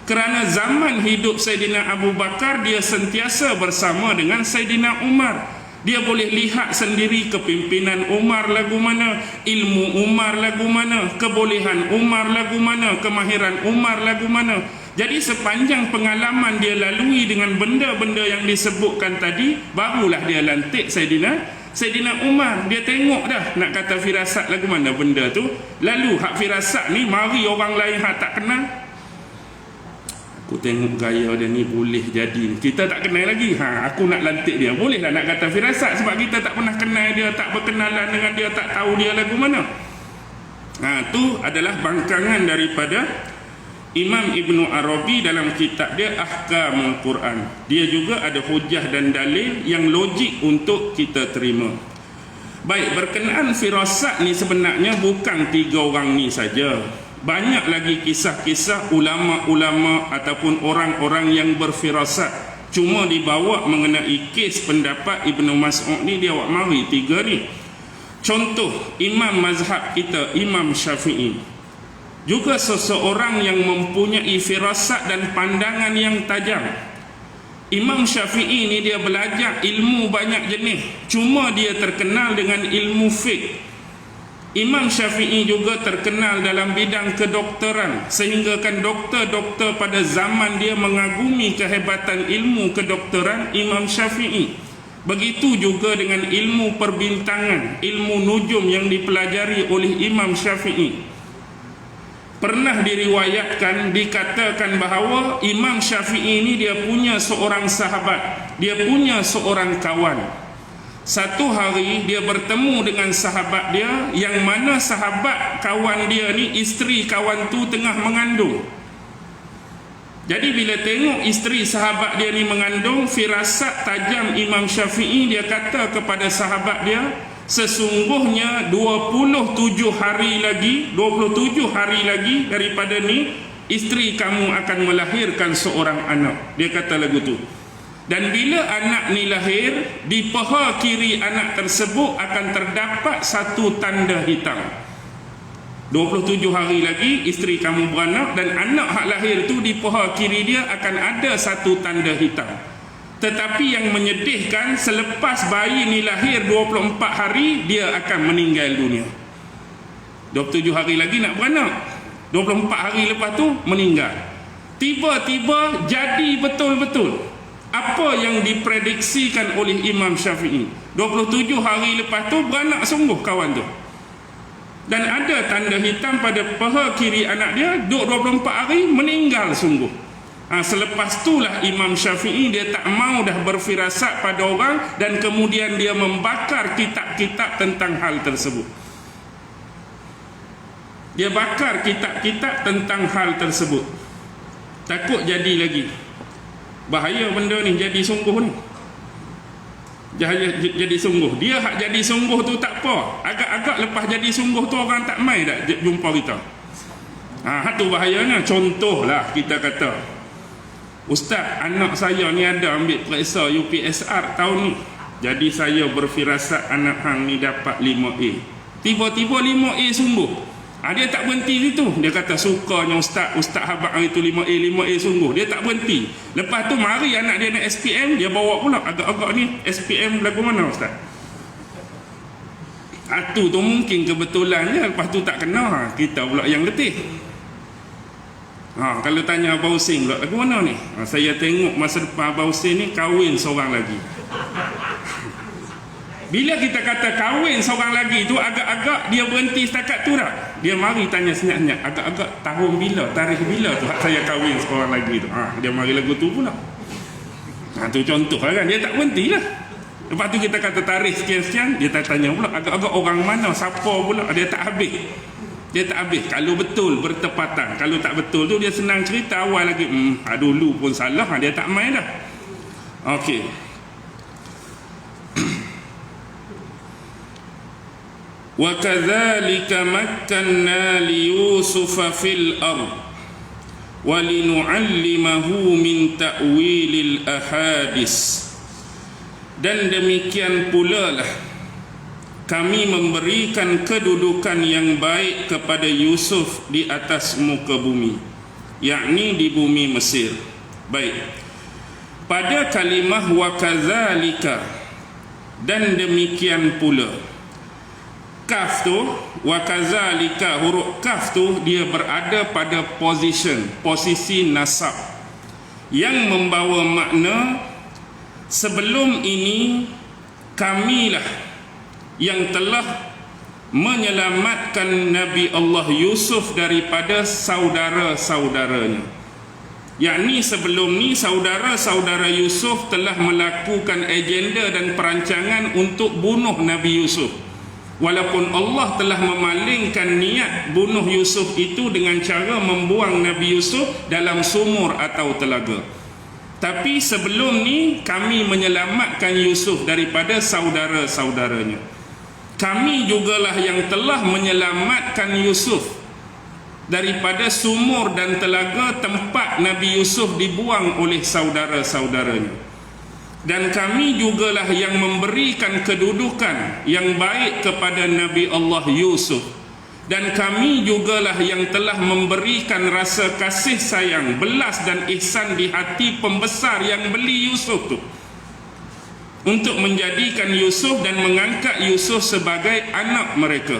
kerana zaman hidup Saidina Abu Bakar dia sentiasa bersama dengan Saidina Umar. Dia boleh lihat sendiri kepimpinan Umar lagu mana, ilmu Umar lagu mana, kebolehan Umar lagu mana, kemahiran Umar lagu mana. Jadi sepanjang pengalaman dia lalui dengan benda-benda yang disebutkan tadi, barulah dia lantik Saidina Umar. Dia tengok dah, nak kata firasat lagu mana benda tu. Lalu hak firasat ni mari orang lain hak tak kenal. Aku tengok gaya dia ni boleh jadi, kita tak kenal lagi, aku nak lantik dia. Bolehlah nak kata firasat sebab kita tak pernah kenal dia, tak berkenalan dengan dia, tak tahu dia lagu mana. Tu adalah bangkangan daripada Imam Ibn Arabi dalam kitab dia Ahkamul Quran. Dia juga ada hujah dan dalil yang logik untuk kita terima. Baik, berkenaan firasat ni sebenarnya bukan 3 orang ni saja. Banyak lagi kisah-kisah ulama-ulama ataupun orang-orang yang berfirasat. Cuma dibawa mengenai kes pendapat Ibnu Mas'ud ni, dia awak mari 3 ni. Contoh, imam mazhab kita, Imam Syafi'i, juga seseorang yang mempunyai firasat dan pandangan yang tajam. Imam Syafi'i ni dia belajar ilmu banyak jenis, cuma dia terkenal dengan ilmu fiqh. Imam Syafi'i juga terkenal dalam bidang kedokteran, sehingga kan doktor-doktor pada zaman dia mengagumi kehebatan ilmu kedokteran Imam Syafi'i. Begitu juga dengan ilmu perbintangan, ilmu nujum yang dipelajari oleh Imam Syafi'i. Pernah diriwayatkan, dikatakan bahawa Imam Syafi'i ini dia punya seorang sahabat, dia punya seorang kawan. Satu hari dia bertemu dengan sahabat dia, yang mana sahabat kawan dia ni, isteri kawan tu tengah mengandung. Jadi bila tengok isteri sahabat dia ni mengandung, firasat tajam Imam Syafi'i, dia kata kepada sahabat dia, sesungguhnya 27 hari lagi daripada ni, isteri kamu akan melahirkan seorang anak. Dia kata lagu tu. Dan bila anak ni lahir, di paha kiri anak tersebut akan terdapat satu tanda hitam. 27 hari lagi isteri kamu beranak, dan anak hak lahir tu di paha kiri dia akan ada satu tanda hitam. Tetapi yang menyedihkan, selepas bayi ni lahir 24 hari, dia akan meninggal dunia. 27 hari lagi nak beranak, 24 hari lepas tu meninggal. Tiba-tiba jadi betul-betul apa yang diprediksikan oleh Imam Syafi'i. 27 hari lepas tu beranak sungguh kawan tu, dan ada tanda hitam pada paha kiri anak dia. 24 hari meninggal sungguh. Selepas itulah Imam Syafi'i dia tak mau dah berfirasat pada orang, dan kemudian dia membakar kitab-kitab tentang hal tersebut. Dia bakar kitab-kitab tentang hal tersebut, takut jadi lagi. Bahaya benda ni jadi sungguh ni. Jadi sungguh. Dia hak jadi sungguh tu tak apa. Agak-agak lepas jadi sungguh tu orang tak mai dah jumpa kita. Tu bahayanya. Contohlah kita kata, Ustaz, anak saya ni ada ambil periksa UPSR tahun ni, jadi saya berfirasat anak hang ni dapat 5A. Tiba-tiba 5A sungguh. Dia tak berhenti situ. Dia kata sukanya Ustaz habaq hari tu 5A sungguh. Dia tak berhenti. Lepas tu mari anak dia nak SPM, dia bawa pula agak-agak ni SPM lagu mana Ustaz. Tu mungkin kebetulan je. Lepas tu tak kena, kita pula yang letih. Kalau tanya Abang Hussein pula lagu mana ni, saya tengok masa depan Abang Hussein ni kahwin seorang lagi. Bila kita kata kahwin seorang lagi tu, agak-agak dia berhenti setakat tu dah. Dia mari tanya senyap-senyap, agak-agak tahun bila, tarikh bila tu saya kahwin seorang lagi tu. Dia mari lagu tu pula. Tu contoh lah kan, dia tak berhenti lah. Lepas tu kita kata tarikh sekian-sekian, dia tak tanya pula agak-agak orang mana, siapa pula. Dia tak habis. Kalau betul bertepatan, kalau tak betul tu dia senang cerita awal lagi. Dulu pun salah, dia tak main dah. Okey. wa kadzalika makkanna li yusufa fil ard wa linu'allimahu min ta'wilil ahadis. Dan demikian pula lah kami memberikan kedudukan yang baik kepada Yusuf di atas muka bumi, yakni di bumi Mesir. Baik, pada kalimah wa kadzalika, dan demikian pula, kaf tu, wa kadzalika, huruf kaf tu dia berada pada posisi nasab yang membawa makna sebelum ini kamilah yang telah menyelamatkan Nabi Allah Yusuf daripada saudara-saudaranya. Yakni sebelum ni saudara-saudara Yusuf telah melakukan agenda dan perancangan untuk bunuh Nabi Yusuf. Walaupun Allah telah memalingkan niat bunuh Yusuf itu dengan cara membuang Nabi Yusuf dalam sumur atau telaga. Tapi sebelum ni kami menyelamatkan Yusuf daripada saudara-saudaranya. Kami jugalah yang telah menyelamatkan Yusuf daripada sumur dan telaga tempat Nabi Yusuf dibuang oleh saudara-saudaranya. Dan kami jugalah yang memberikan kedudukan yang baik kepada Nabi Allah Yusuf. Dan kami jugalah yang telah memberikan rasa kasih sayang, belas dan ihsan di hati pembesar yang beli Yusuf tu, untuk menjadikan Yusuf dan mengangkat Yusuf sebagai anak mereka.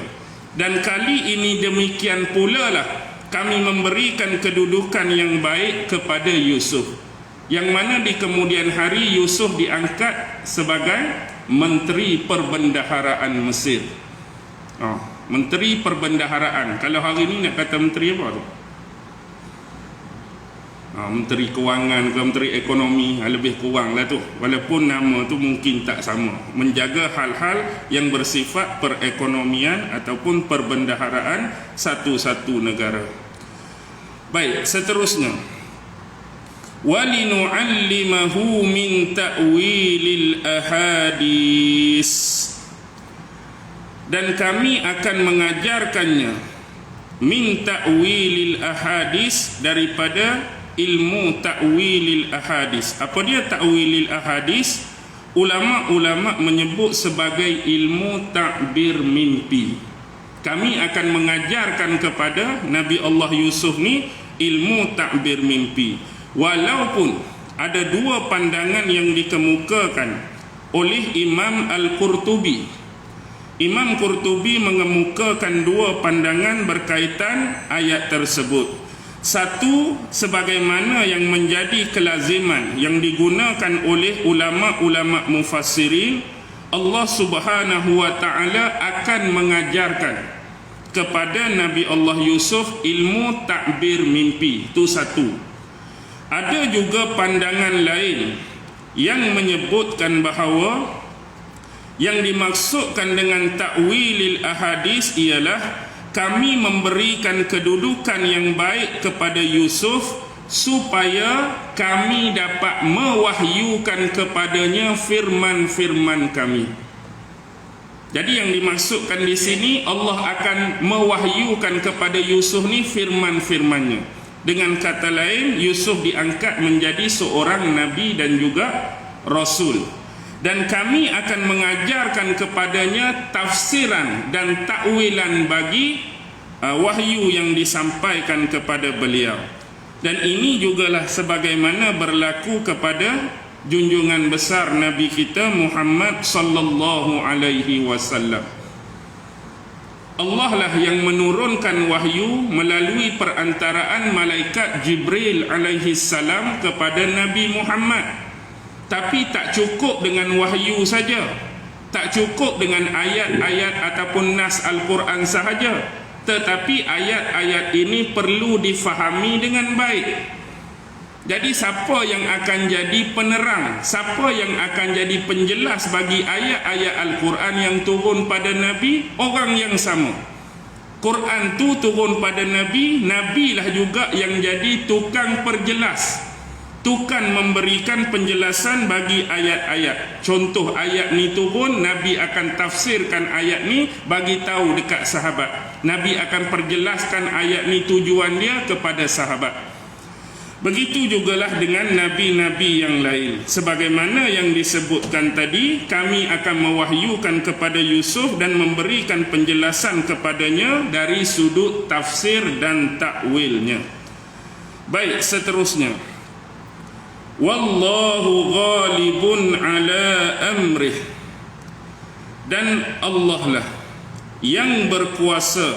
Dan kali ini demikian pula lah kami memberikan kedudukan yang baik kepada Yusuf, yang mana di kemudian hari Yusuf diangkat sebagai Menteri Perbendaharaan Mesir. Menteri Perbendaharaan. Kalau hari ni nak kata menteri apa tu? Menteri Kewangan ke Menteri Ekonomi, lebih kurang lah tu. Walaupun nama tu mungkin tak sama. Menjaga hal-hal yang bersifat perekonomian ataupun perbendaharaan satu-satu negara. Baik, seterusnya, walinu'allimahu min ta'wilil ahadis, dan kami akan mengajarkannya min ta'wilil ahadis, daripada ilmu ta'wilil ahadis. Apa dia ta'wilil ahadis? Ulama-ulama menyebut sebagai ilmu takbir mimpi. Kami akan mengajarkan kepada Nabi Allah Yusuf ni ilmu takbir mimpi. Walaupun ada dua pandangan yang dikemukakan oleh Imam Al-Qurtubi. Imam Qurtubi mengemukakan dua pandangan berkaitan ayat tersebut. Satu, sebagaimana yang menjadi kelaziman yang digunakan oleh ulama-ulama mufassirin, Allah Subhanahu wa ta'ala akan mengajarkan kepada Nabi Allah Yusuf ilmu takbir mimpi. Itu satu. Ada juga pandangan lain yang menyebutkan bahawa yang dimaksudkan dengan ta'wilil ahadis ialah kami memberikan kedudukan yang baik kepada Yusuf supaya kami dapat mewahyukan kepadanya firman-firman kami. Jadi yang dimaksudkan di sini, Allah akan mewahyukan kepada Yusuf ni firman-firmannya. Dengan kata lain, Yusuf diangkat menjadi seorang nabi dan juga rasul. Dan kami akan mengajarkan kepadanya tafsiran dan takwilan bagi wahyu yang disampaikan kepada beliau. Dan ini jugalah sebagaimana berlaku kepada junjungan besar Nabi kita Muhammad sallallahu alaihi wasallam. Allah lah yang menurunkan wahyu melalui perantaraan malaikat Jibril alaihi salam kepada Nabi Muhammad. Tapi tak cukup dengan wahyu saja, tak cukup dengan ayat-ayat ataupun nas Al-Quran sahaja, tetapi ayat-ayat ini perlu difahami dengan baik. Jadi siapa yang akan jadi penerang, siapa yang akan jadi penjelas bagi ayat-ayat Al-Quran yang turun pada Nabi? Orang yang sama. Quran tu turun pada Nabi, Nabi lah juga yang jadi tukang perjelas. Tuhan memberikan penjelasan bagi ayat-ayat. Contoh ayat ni turun, Nabi akan tafsirkan ayat ni, bagi tahu dekat sahabat. Nabi akan perjelaskan ayat ni tujuan dia kepada sahabat. Begitu jugalah dengan nabi-nabi yang lain. Sebagaimana yang disebutkan tadi, kami akan mewahyukan kepada Yusuf dan memberikan penjelasan kepadanya dari sudut tafsir dan takwilnya. Baik, seterusnya. Wallahu ghalibun ala amrih. Dan Allah lah yang berkuasa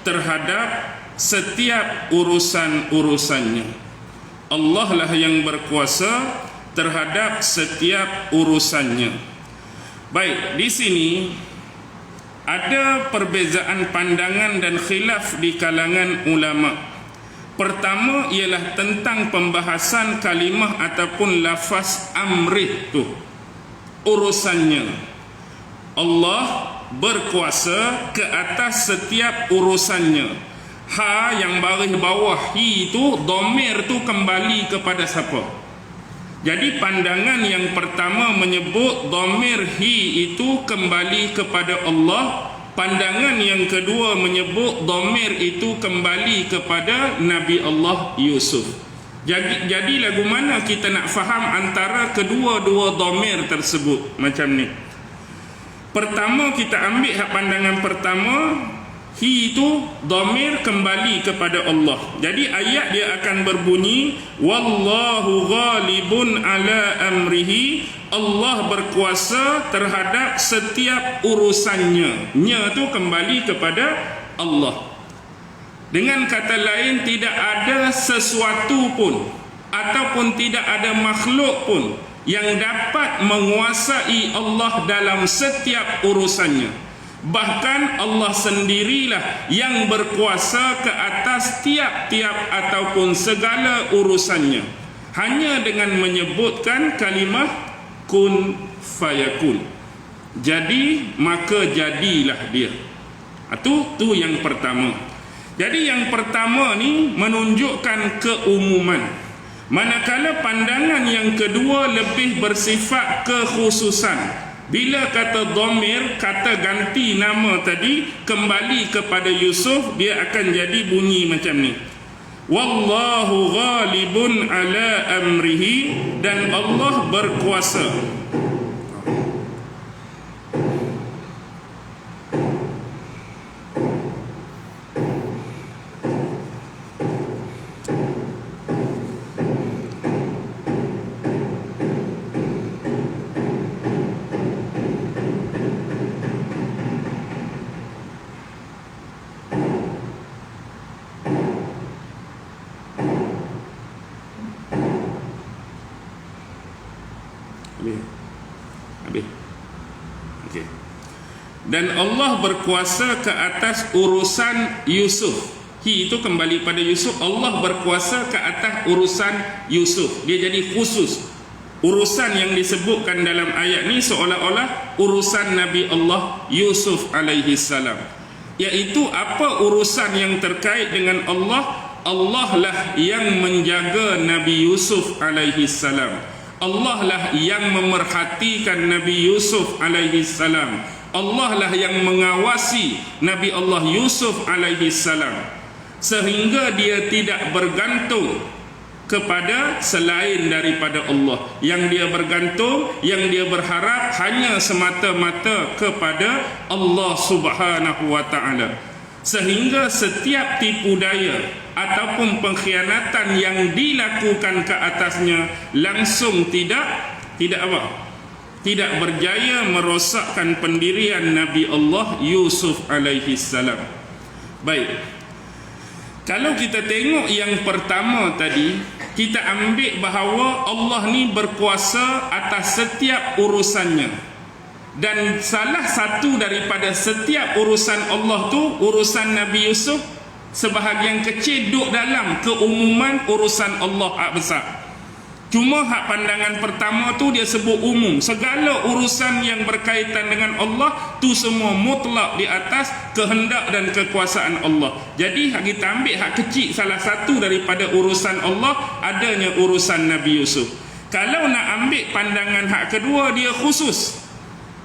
terhadap setiap urusan-urusannya. Allah lah yang berkuasa terhadap setiap urusannya. Baik, di sini ada perbezaan pandangan dan khilaf di kalangan ulama. Pertama ialah tentang pembahasan kalimah ataupun lafaz amrih tu, urusannya. Allah berkuasa ke atas setiap urusannya. Ha yang baris bawah hi itu, dhamir tu kembali kepada siapa? Jadi pandangan yang pertama menyebut dhamir hi itu kembali kepada Allah. Pandangan yang kedua menyebut dhamir itu kembali kepada Nabi Allah Yusuf. Jadi lagu mana kita nak faham antara kedua-dua dhamir tersebut macam ni? Pertama kita ambil pandangan pertama, hi itu dhamir kembali kepada Allah. Jadi ayat dia akan berbunyi wallahu ghalibun ala amrihi. Allah berkuasa terhadap setiap urusannya. Nya tu kembali kepada Allah. Dengan kata lain, tidak ada sesuatu pun ataupun tidak ada makhluk pun yang dapat menguasai Allah dalam setiap urusannya. Bahkan Allah sendirilah yang berkuasa ke atas tiap-tiap ataupun segala urusannya. Hanya dengan menyebutkan kalimah kun fayakun. Jadi maka jadilah dia. Itu yang pertama. Jadi yang pertama ni menunjukkan keumuman. Manakala pandangan yang kedua lebih bersifat kekhususan. Bila kata dhamir, kata ganti nama tadi, kembali kepada Yusuf, dia akan jadi bunyi macam ni. Wallahu ghalibun ala amrihi. Dan Allah berkuasa. Habis. Okey. Dan Allah berkuasa ke atas urusan Yusuf. Hi itu kembali pada Yusuf. Allah berkuasa ke atas urusan Yusuf. Dia jadi khusus. Urusan yang disebutkan dalam ayat ni seolah-olah urusan Nabi Allah Yusuf alaihi salam. Iaitu apa urusan yang terkait dengan Allah? Allah lah yang menjaga Nabi Yusuf alaihi salam. Allah lah yang memerhatikan Nabi Yusuf alaihi salam. Allah lah yang mengawasi Nabi Allah Yusuf alaihi salam, sehingga dia tidak bergantung kepada selain daripada Allah. Yang dia bergantung, yang dia berharap hanya semata-mata kepada Allah Subhanahu wa taala. Sehingga setiap tipu daya ataupun pengkhianatan yang dilakukan ke atasnya langsung tidak apa? Tidak berjaya merosakkan pendirian Nabi Allah Yusuf alaihi salam. Baik. Kalau kita tengok yang pertama tadi, kita ambil bahawa Allah ni berkuasa atas setiap urusannya. Dan salah satu daripada setiap urusan Allah tu, urusan Nabi Yusuf, sebahagian kecil duduk dalam keumuman urusan Allah besar. Cuma hak pandangan pertama tu dia sebut umum. Segala urusan yang berkaitan dengan Allah tu semua mutlak di atas kehendak dan kekuasaan Allah. Jadi kita ambil hak kecil salah satu daripada urusan Allah, adanya urusan Nabi Yusuf. Kalau nak ambil pandangan hak kedua, dia khusus.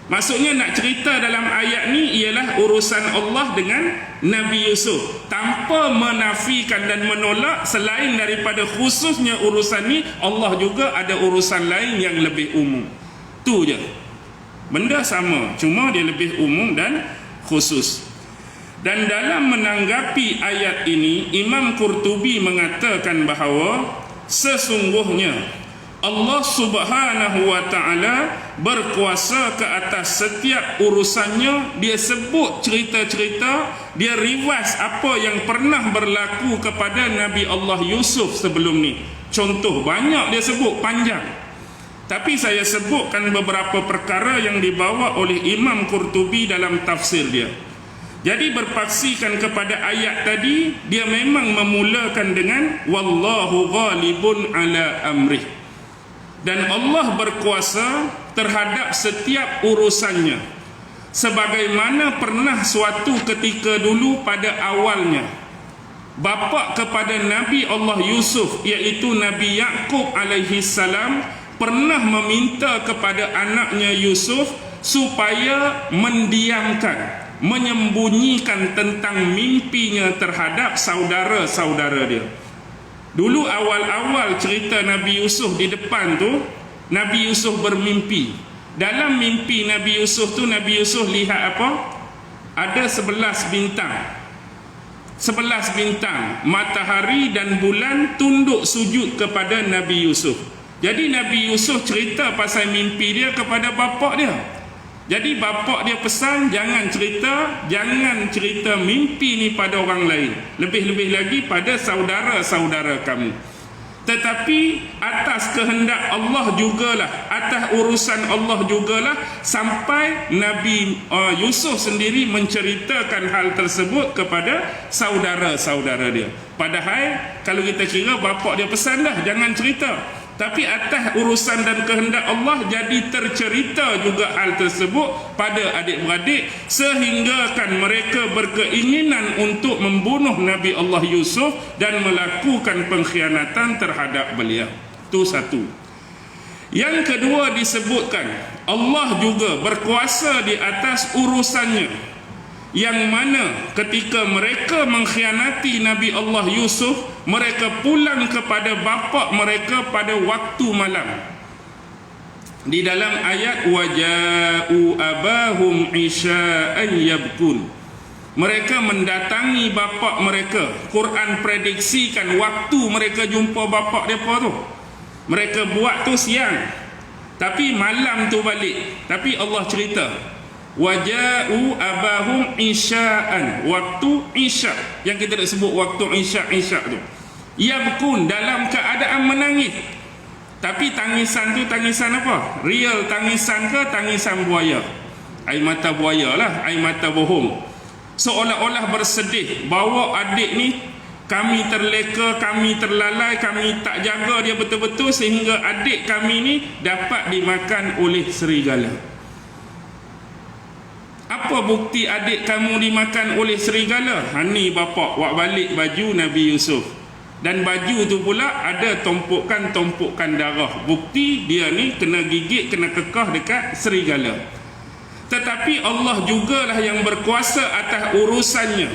Maksudnya nak cerita dalam ayat ni ialah urusan Allah dengan Nabi Yusuf, tanpa menafikan dan menolak selain daripada khususnya urusan ni, Allah juga ada urusan lain yang lebih umum. Tu je. Benda sama, cuma dia lebih umum dan khusus. Dan dalam menanggapi ayat ini, Imam Qurtubi mengatakan bahawa sesungguhnya Allah Subhanahu wa ta'ala berkuasa ke atas setiap urusannya. Dia sebut cerita-cerita, dia riwas apa yang pernah berlaku kepada Nabi Allah Yusuf sebelum ni. Contoh banyak dia sebut, panjang. Tapi saya sebutkan beberapa perkara yang dibawa oleh Imam Qurtubi dalam tafsir dia. Jadi berpaksikan kepada ayat tadi, dia memang memulakan dengan wallahu ghalibun ala amrih. Dan Allah berkuasa terhadap setiap urusannya, sebagaimana pernah suatu ketika dulu pada awalnya bapa kepada Nabi Allah Yusuf, iaitu Nabi Yaqub alaihi salam, pernah meminta kepada anaknya Yusuf supaya mendiamkan, menyembunyikan tentang mimpinya terhadap saudara-saudara dia. Dulu awal-awal cerita Nabi Yusuf di depan tu, Nabi Yusuf bermimpi. Dalam mimpi Nabi Yusuf tu, Nabi Yusuf lihat apa? Ada 11 bintang. 11 bintang, matahari dan bulan tunduk sujud kepada Nabi Yusuf. Jadi Nabi Yusuf cerita pasal mimpi dia kepada bapa dia. Jadi bapa dia pesan, jangan cerita mimpi ni pada orang lain, lebih-lebih lagi pada saudara-saudara kamu. Tetapi atas kehendak Allah jugalah, atas urusan Allah jugalah, sampai Nabi Yusuf sendiri menceritakan hal tersebut kepada saudara-saudara dia. Padahal kalau kita kira bapa dia pesan dah jangan cerita, tapi atas urusan dan kehendak Allah jadi tercerita juga hal tersebut pada adik-beradik, sehinggakan mereka berkeinginan untuk membunuh Nabi Allah Yusuf dan melakukan pengkhianatan terhadap beliau. Itu satu. Yang kedua disebutkan Allah juga berkuasa di atas urusannya, yang mana ketika mereka mengkhianati Nabi Allah Yusuf, mereka pulang kepada bapa mereka pada waktu malam. Di dalam ayat waja'u abahum isya'an yabkun, mereka mendatangi bapa mereka. Quran prediksikan waktu mereka jumpa bapa mereka tu, mereka buat tu siang, tapi malam tu balik. Tapi Allah cerita waja'u abahum isya'an, waktu isya, yang kita nak sebut waktu isya tu, yabkun, dalam keadaan menangis. Tapi tangisan tu tangisan apa? Real tangisan ke tangisan buaya? Air mata buaya lah, air mata bohong. Seolah-olah bersedih bahawa adik ni kami terleka, kami terlalai, kami tak jaga dia betul-betul, sehingga adik kami ni dapat dimakan oleh serigala. Apa bukti adik kamu dimakan oleh serigala? Ni bapa buat balik baju Nabi Yusuf, dan baju tu pula ada tumpukan darah. Bukti dia ni kena gigit, kena kekah dekat serigala. Tetapi Allah jugalah yang berkuasa atas urusannya,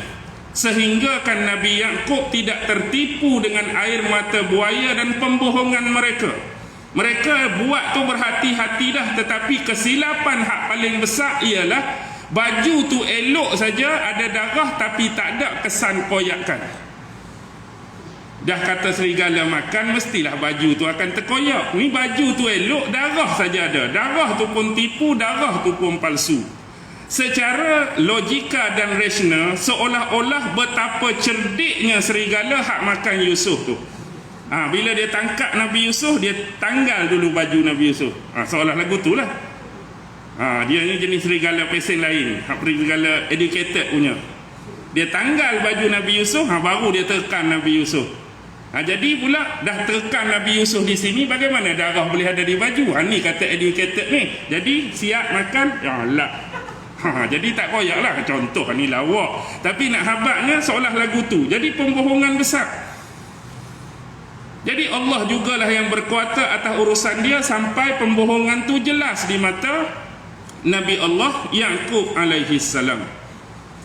sehinggakan Nabi Yaqub tidak tertipu dengan air mata buaya dan pembohongan mereka. Mereka buat tu berhati-hati dah, tetapi kesilapan hak paling besar ialah baju tu elok saja ada darah, tapi tak ada kesan koyakan. Dah kata serigala makan, mestilah baju tu akan terkoyak. Ni baju tu elok, darah saja ada. Darah tu pun tipu, darah tu pun palsu. Secara logika dan rasional, seolah-olah betapa cerdiknya serigala hak makan Yusuf tu. Bila dia tangkap Nabi Yusuf, dia tanggal dulu baju Nabi Yusuf. Seolah lagu tu lah. Dia ni jenis serigala pesen lain, serigala educated punya. Dia tanggal baju Nabi Yusuf, baru dia tekan Nabi Yusuf. Jadi pula dah terkam Nabi Yusuf di sini, bagaimana darah boleh ada di baju? Ni kata educated ni. Jadi siap makan, ya lah. Jadi tak koyaklah contoh ni lawak. Tapi nak habaknya seolah lagu tu. Jadi pembohongan besar. Jadi Allah jugalah yang berkuasa atas urusan dia sampai pembohongan tu jelas di mata Nabi Allah Yaqub alaihi salam.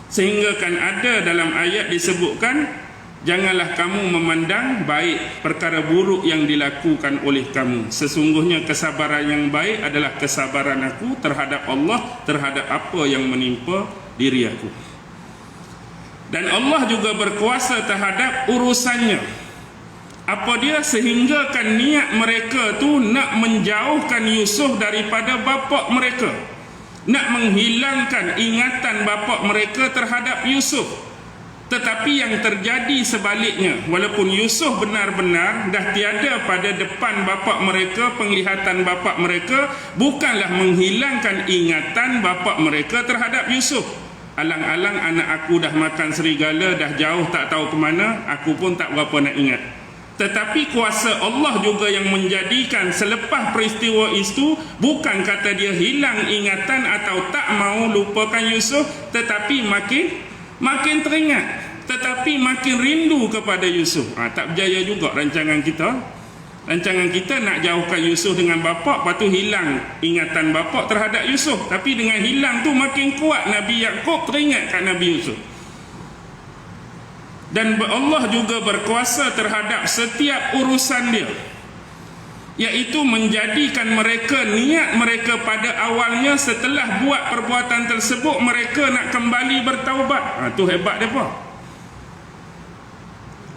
Sehingga kan ada dalam ayat disebutkan, janganlah kamu memandang baik perkara buruk yang dilakukan oleh kamu. Sesungguhnya kesabaran yang baik adalah kesabaran aku terhadap Allah, terhadap apa yang menimpa diri aku. Dan Allah juga berkuasa terhadap urusannya. Apa dia? Sehinggakan niat mereka tu nak menjauhkan Yusuf daripada bapa mereka, nak menghilangkan ingatan bapa mereka terhadap Yusuf. Tetapi yang terjadi sebaliknya, walaupun Yusuf benar-benar dah tiada pada depan bapa mereka, penglihatan bapa mereka, bukanlah menghilangkan ingatan bapa mereka terhadap Yusuf. Alang-alang anak aku dah makan serigala, dah jauh tak tahu ke mana, aku pun tak berapa nak ingat. Tetapi kuasa Allah juga yang menjadikan selepas peristiwa itu, bukan kata dia hilang ingatan atau tak mau lupakan Yusuf, tetapi makin teringat, tetapi makin rindu kepada Yusuf. Tak berjaya juga rancangan kita. Rancangan kita nak jauhkan Yusuf dengan bapa, lepas tu hilang ingatan bapa terhadap Yusuf. Tapi dengan hilang tu makin kuat Nabi Yaqub teringat kat Nabi Yusuf. Dan Allah juga berkuasa terhadap setiap urusan dia, iaitu menjadikan mereka, niat mereka pada awalnya setelah buat perbuatan tersebut, mereka nak kembali bertaubat. Tu hebat mereka.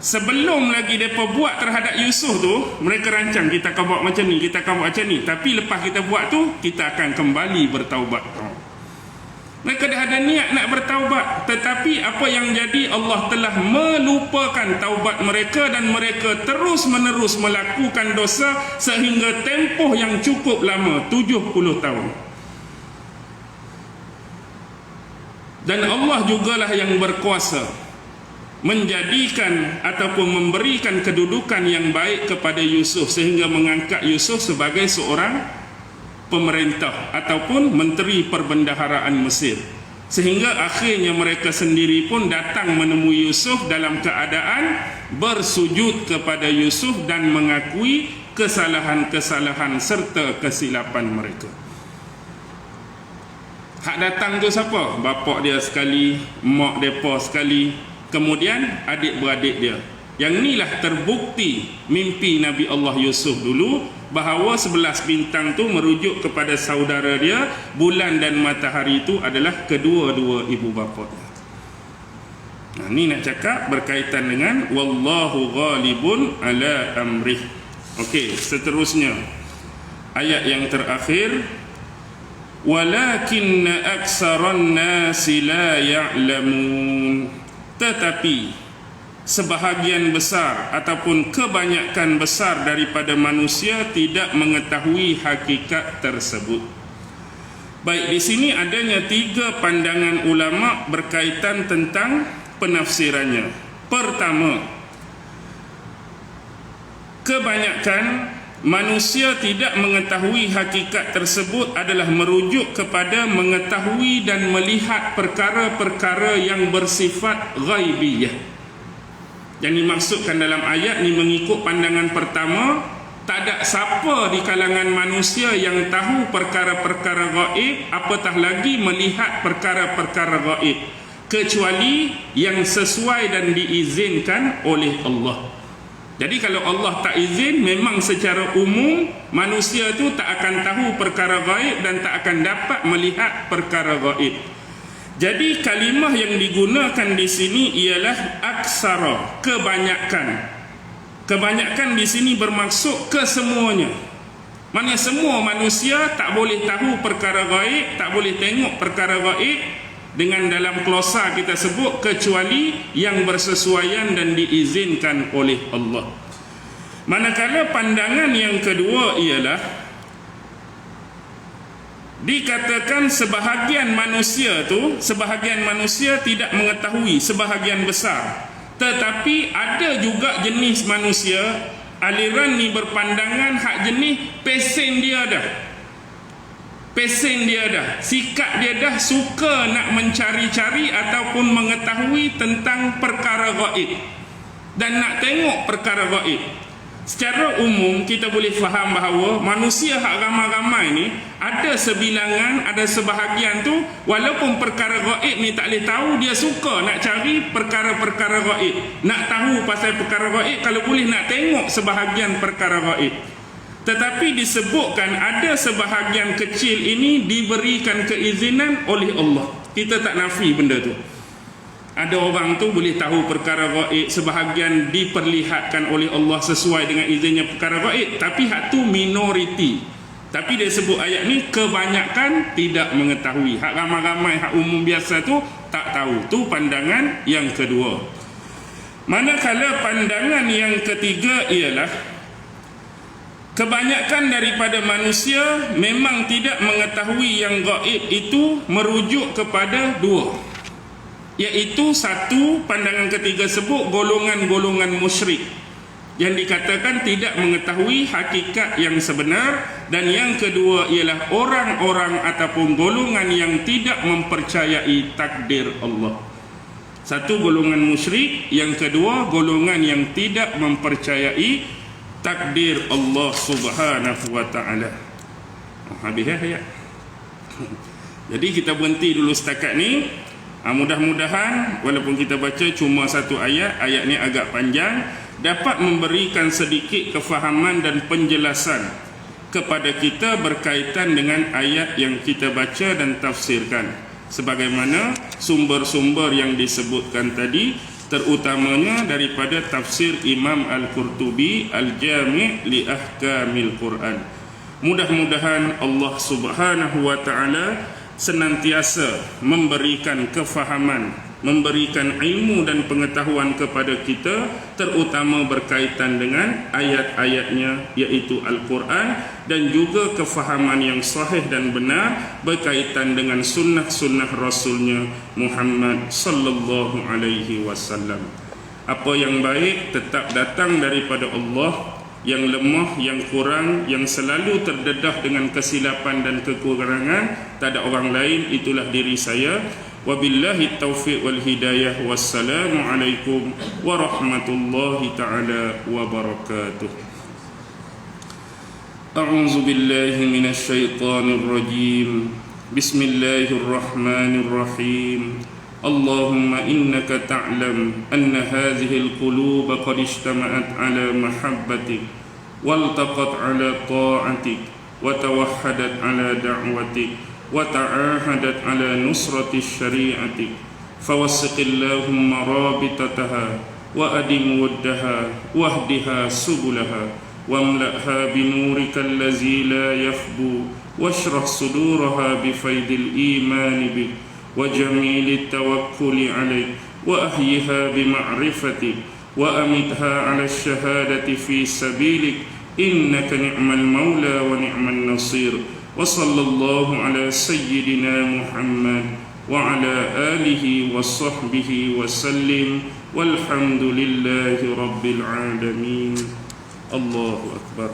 Sebelum lagi mereka buat terhadap Yusuf tu, mereka rancang kita akan buat macam ni, kita akan buat macam ni. Tapi lepas kita buat tu, kita akan kembali bertaubat. Mereka dah ada niat nak bertaubat, tetapi apa yang jadi, Allah telah melupakan taubat mereka dan mereka terus menerus melakukan dosa sehingga tempoh yang cukup lama, 70 tahun. Dan Allah jugalah yang berkuasa menjadikan ataupun memberikan kedudukan yang baik kepada Yusuf, sehingga mengangkat Yusuf sebagai seorang pemerintah ataupun menteri perbendaharaan Mesir, sehingga akhirnya mereka sendiri pun datang menemui Yusuf dalam keadaan bersujud kepada Yusuf dan mengakui kesalahan-kesalahan serta kesilapan mereka. Hak datang tu siapa? Bapak dia sekali, mak depa sekali, kemudian adik-beradik dia. Yang inilah terbukti mimpi Nabi Allah Yusuf dulu, bahawa 11 bintang tu merujuk kepada saudara dia, bulan dan matahari itu adalah kedua-dua ibu bapa. Ni nak cakap berkaitan dengan wallahu ghalibun ala amrih. Okey, seterusnya ayat yang terakhir, walakinna aksaran nasi la ya'lamun. Tetapi sebahagian besar ataupun kebanyakan besar daripada manusia tidak mengetahui hakikat tersebut. Baik, di sini adanya 3 pandangan ulama berkaitan tentang penafsirannya. Pertama, kebanyakan manusia tidak mengetahui hakikat tersebut adalah merujuk kepada mengetahui dan melihat perkara-perkara yang bersifat ghaibiyah. Yang dimaksudkan dalam ayat ni, mengikut pandangan pertama, tak ada siapa di kalangan manusia yang tahu perkara-perkara gaib, apatah lagi melihat perkara-perkara gaib, kecuali yang sesuai dan diizinkan oleh Allah. Jadi kalau Allah tak izin, memang secara umum manusia tu tak akan tahu perkara gaib dan tak akan dapat melihat perkara gaib. Jadi kalimah yang digunakan di sini ialah aksara, kebanyakan. Kebanyakan di sini bermaksud kesemuanya. Maksudnya semua manusia tak boleh tahu perkara gaib, tak boleh tengok perkara gaib, dengan dalam klosa kita sebut kecuali yang bersesuaian dan diizinkan oleh Allah. Manakala pandangan yang kedua ialah dikatakan sebahagian manusia tidak mengetahui, sebahagian besar, Tetapi ada juga jenis manusia, aliran ni berpandangan hak jenis pesen dia dah. Pesen dia dah, sikap dia dah suka nak mencari-cari ataupun mengetahui tentang perkara gaib dan nak tengok perkara gaib. Secara umum kita boleh faham bahawa manusia hak ramai-ramai ni ada sebilangan, ada sebahagian tu walaupun perkara gaib ni tak boleh tahu, dia suka nak cari perkara-perkara gaib, nak tahu pasal perkara gaib, kalau boleh nak tengok sebahagian perkara gaib. Tetapi disebutkan ada sebahagian kecil ini diberikan keizinan oleh Allah. Kita tak nafi benda tu. Ada orang tu boleh tahu perkara gaib, sebahagian diperlihatkan oleh Allah sesuai dengan izinnya perkara gaib, tapi hak tu minoriti. Tapi dia sebut ayat ni kebanyakan tidak mengetahui. Hak ramai-ramai, hak umum biasa tu tak tahu. Tu pandangan yang kedua. Manakala pandangan yang ketiga ialah kebanyakan daripada manusia memang tidak mengetahui yang gaib itu merujuk kepada dua, iaitu satu, pandangan ketiga sebut golongan-golongan musyrik yang dikatakan tidak mengetahui hakikat yang sebenar, dan yang kedua ialah orang-orang ataupun golongan yang tidak mempercayai takdir Allah. Satu golongan musyrik, yang kedua golongan yang tidak mempercayai takdir Allah Subhanahu wa taala. Habis ayat. Jadi kita berhenti dulu setakat ni. Mudah-mudahan walaupun kita baca cuma satu ayat, ayat ni agak panjang, dapat memberikan sedikit kefahaman dan penjelasan kepada kita berkaitan dengan ayat yang kita baca dan tafsirkan, sebagaimana sumber-sumber yang disebutkan tadi, terutamanya daripada tafsir Imam Al-Qurtubi Al-Jami' li Ahkamil Quran. Mudah-mudahan Allah Subhanahu wa taala senantiasa memberikan kefahaman, memberikan ilmu dan pengetahuan kepada kita, terutama berkaitan dengan ayat-ayatnya iaitu Al-Quran, dan juga kefahaman yang sahih dan benar berkaitan dengan sunnah-sunnah Rasulnya Muhammad sallallahu alaihi wasallam. Apa yang baik tetap datang daripada Allah, yang lemah, yang kurang, yang selalu terdedah dengan kesilapan dan kekurangan, tak ada orang lain, itulah diri saya. Wabillahi taufiq wal hidayah. Wassalamu alaikum warahmatullahi ta'ala wabarakatuh. A'udzu billahi minasy syaithanir rajim. Bismillahirrahmanirrahim. Allahumma innaka ta'lam anna hadhihi al-qulub qad ijtama'at ala mahabbatik waltaqat ala ta'atik wa tawahhadat ala da'watik wa ta'ahadat ala nusrati syari'atik fawasqillahumma rabitataha wa adim waddaha wahdiha subulaha wamla'ha binurika allazi la yafbu washrah suduraha bifaidil imani bik وجميل التوكل عليك وأحيها بمعرفتك وأمتها على الشهادة في سبيلك إنك نعم المولى ونعم النصير وصلى الله على سيدنا محمد وعلى آله وصحبه وسلم والحمد لله رب العالمين. الله أكبر.